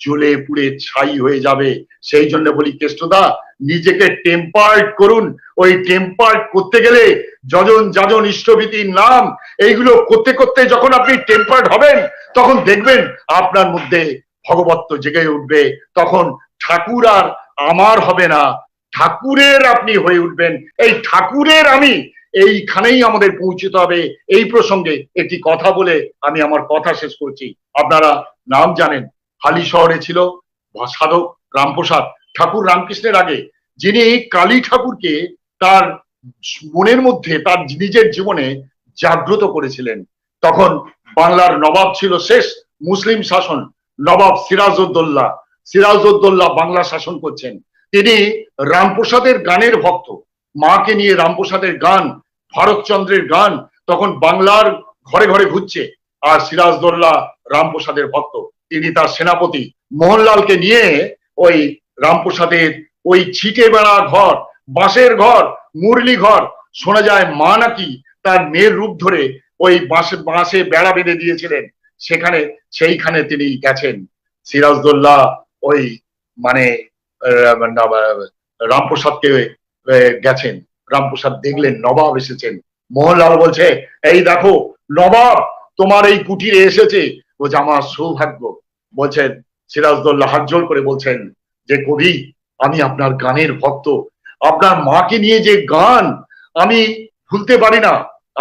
জ্বলে পুড়ে ছাই হয়ে যাবে। সেই জন্য বলি কেষ্টদা, নিজেকে টেম্পার্ড করুন। ওই টেম্পার্ড করতে গেলে যজন যাজন ইষ্টভীতির নাম এইগুলো করতে করতে যখন আপনি টেম্পার্ড হবেন, তখন দেখবেন আপনার মধ্যে ভগবত্ব জেগে উঠবে। তখন ঠাকুর আর আমার হবে না, ঠাকুরের আপনি হয়ে উঠবেন। এই ঠাকুরের আমি, এইখানেই আমাদের পৌঁছতে হবে। এই প্রসঙ্গে একটি কথা বলে আমি আমার কথা শেষ করছি। আপনারা নাম জানেন, হালি শহরে ছিল সাধক রামপ্রসাদ ঠাকুর, রামকৃষ্ণের আগে, যিনি কালী ঠাকুরকে তার মনের মধ্যে, তার নিজের জীবনে জাগ্রত করেছিলেন। তখন বাংলার নবাব ছিল শেষ মুসলিম শাসন, নবাব সিরাজউদ্দৌলা বাংলা শাসন করছেন। তিনি রামপ্রসাদের গানের ভক্ত। মাকে নিয়ে রামপ্রসাদের গান, ভারতচন্দ্রের গান তখন বাংলার ঘরে ঘরে ঘুরছে। আর সিরাজউদ্দৌলা রামপ্রসাদের ভক্ত। তিনি তার সেনাপতি মোহনলালকে নিয়ে ওই রামপ্রসাদের ওই ছিটে বেড়া ঘর, বাঁশের ঘর, মুরলি ঘর, শোনা যায় মা নাকি তার মেয়ের রূপ ধরে ওই বাঁশে বেড়া বেঁধে দিয়েছিলেন। সেইখানে তিনি গেছেন। সিরাজউদ্দৌলা ওই মানে রামপ্রসাদকে গেছেন। রামপ্রসাদ দেখলেন নবাব এসেছেন। মোহনলাল বলছে এই দেখো নবাব তোমার এই কুটিরে এসেছে। বলছে আমার সৌভাগ্য। বলছেন সিরাজউদ্দৌলা হাত জোড় করে বলছেন যে কবি, আমি আপনার গানের ভক্ত, আপনার মাকে নিয়ে যে গান আমি ভুলতে পারি না,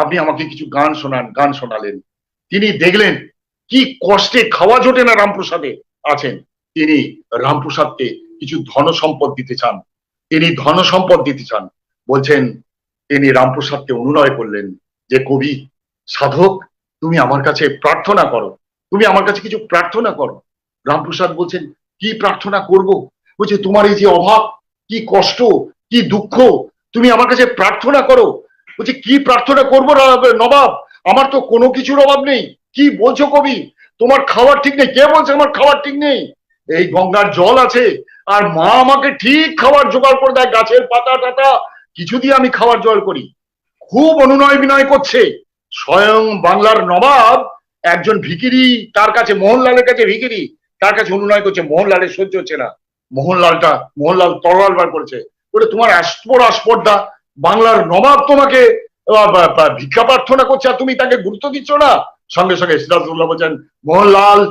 আপনি আমাকে কিছু গান শোনালেন। তিনি দেখলেন কি কষ্টে খাওয়া জোটে না রামপ্রসাদে আছেন। তিনি রামপ্রসাদকে কিছু ধন সম্পদ দিতে চান। বলছেন তিনি রামপ্রসাদকে অনুনয় করলেন যে কবি, সাধক, তুমি আমার কাছে প্রার্থনা করো, তুমি আমার কাছে কিছু প্রার্থনা করো। রামপ্রসাদ বলছেন কি প্রার্থনা করব? বলছে তোমার এই যে অভাব, কি কষ্ট, কি দুঃখ, তুমি আমার কাছে প্রার্থনা করো। বলছে কি প্রার্থনা করবো নবাব, আমার তো কোনো কিছুর অভাব নেই। কি বলছো কবি, তোমার খাওয়ার ঠিক নেই? কে বলছে আমার খাওয়ার ঠিক নেই? এই গঙ্গার জল আছে, আর মা আমাকে ঠিক খাবার জোগাড় করে দেয়, গাছের পাতা টাতা কিছু দিয়ে আমি খাবার জোগাড় করি। খুব অনুনয় বিনয় করছে। স্বয়ং বাংলার নবাব একজন ভিখিরি, তার কাছে মোহনলালের কাছে ভিখিরি, তার কাছে অনুনয় করছে। মোহনলালের সহ্য হচ্ছে না। মোহনলাল তরোয়াল বার করেছে, বলে তোমার আস্পর্ধা, বাংলার নবাব তোমাকে ভিক্ষা প্রার্থনা করছে আর তুমি তাকে গুরুত্ব দিচ্ছ না। সঙ্গে সঙ্গে সিরাজউদ্দৌলা বলছেন মোহনলাল,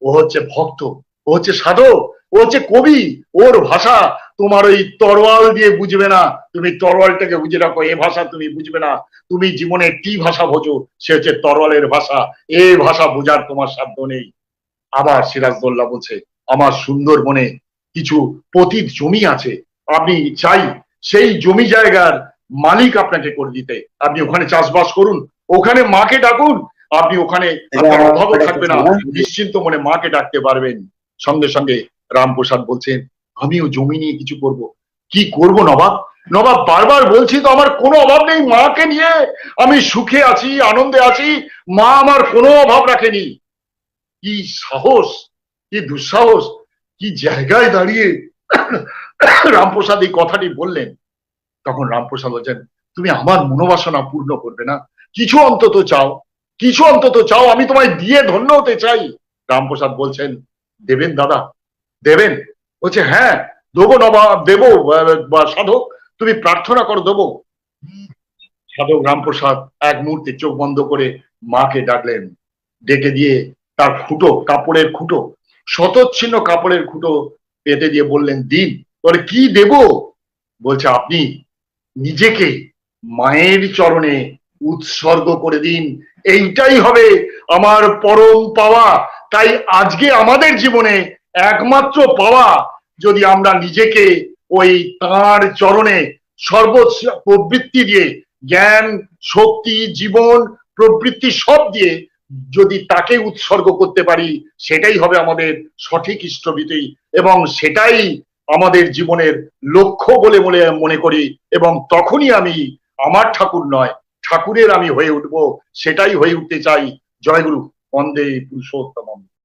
ও হচ্ছে ভক্ত, ও হচ্ছে সাধক, ও হচ্ছে কবি, ওর ভাষা তোমার ওই তরোয়াল দিয়ে বুঝবে না। তুমি তরোয়ালটাকে বুঝে রাখো, এ ভাষা তুমি বুঝবে না। তুমি জীবনে কি ভাষা বোঝো, সে হচ্ছে তরোয়ালের ভাষা। এই ভাষা বোঝার তোমার সাধ্য নেই। আবার সিরাজউদ্দৌলা বলছে আমার সুন্দরবনে কিছু পতিত জমি আছে, আপনি চাই সেই জমি জায়গার মালিক আপনাকে করে দিতে। আপনি ওখানে চাষবাস করুন, ওখানে মাকে ডাকুন, আপনি ওখানে আপনার অভাবও থাকবে না, নিশ্চিন্ত মনে মাকে ডাকতে পারবেন। সঙ্গে সঙ্গে রামপ্রসাদ বলছেন আমিও জমি নিয়ে কিছু করব। কি করব নবাব? নবাব বারবার বলছি তো আমার কোনো অভাব নেই, মাকে নিয়ে আমি সুখে আছি, আনন্দে আছি, মা আমার কোনো অভাব রাখেনি। কি সাহস, কি দুঃসাহস, কি জায়গায় দাঁড়িয়ে রামপ্রসাদ এই কথাটি বললেন। তখন রামপ্রসাদ বলছেন তুমি আমার মনোবাসনা পূর্ণ করবে না? কিছু অন্তত চাও, কিছু অন্তত চাও, আমি তোমায় দিয়ে ধন্য হতে চাই। রামপ্রসাদ বলছেন, দেবেন দাদা, দেবেন? বলছে হ্যাঁ দেবো নবাব, দেবো। বা সাধক তুমি প্রার্থনা করো, দেবো। সাধক রামপ্রসাদ এক মুহূর্তে চোখ বন্ধ করে মাকে ডাকলেন, ডেকে দিয়ে তার খুঁটো, কাপড়ের খুঁটো, শতচ্ছিন্ন কাপড়ের খুঁটো পেতে দিয়ে বললেন, দিন। বলে কি দেব? বলছে আপনি নিজেকে মায়ের চরণে উৎসর্গ করে দিন, এইটাই হবে আমার পরম পাওয়া। তাই আজকে আমাদের জীবনে একমাত্র পাওয়া, যদি আমরা নিজেকে ওই তাঁর চরণে সর্বোচ্চ প্রবৃত্তি দিয়ে, জ্ঞান, শক্তি, জীবন, প্রবৃত্তি সব দিয়ে যদি তাকে উৎসর্গ করতে পারি, সেটাই হবে আমাদের সঠিক ইষ্টবিধি, এবং সেটাই আমাদের জীবনের লক্ষ্য বলে বলে মনে করি। এবং তখনই আমি আমার ঠাকুর নয়, ঠাকুরের আমি হয়ে উঠবো, সেটাই হয়ে উঠতে চাই। জয়গুরু। বন্দে পুরুষোত্তম।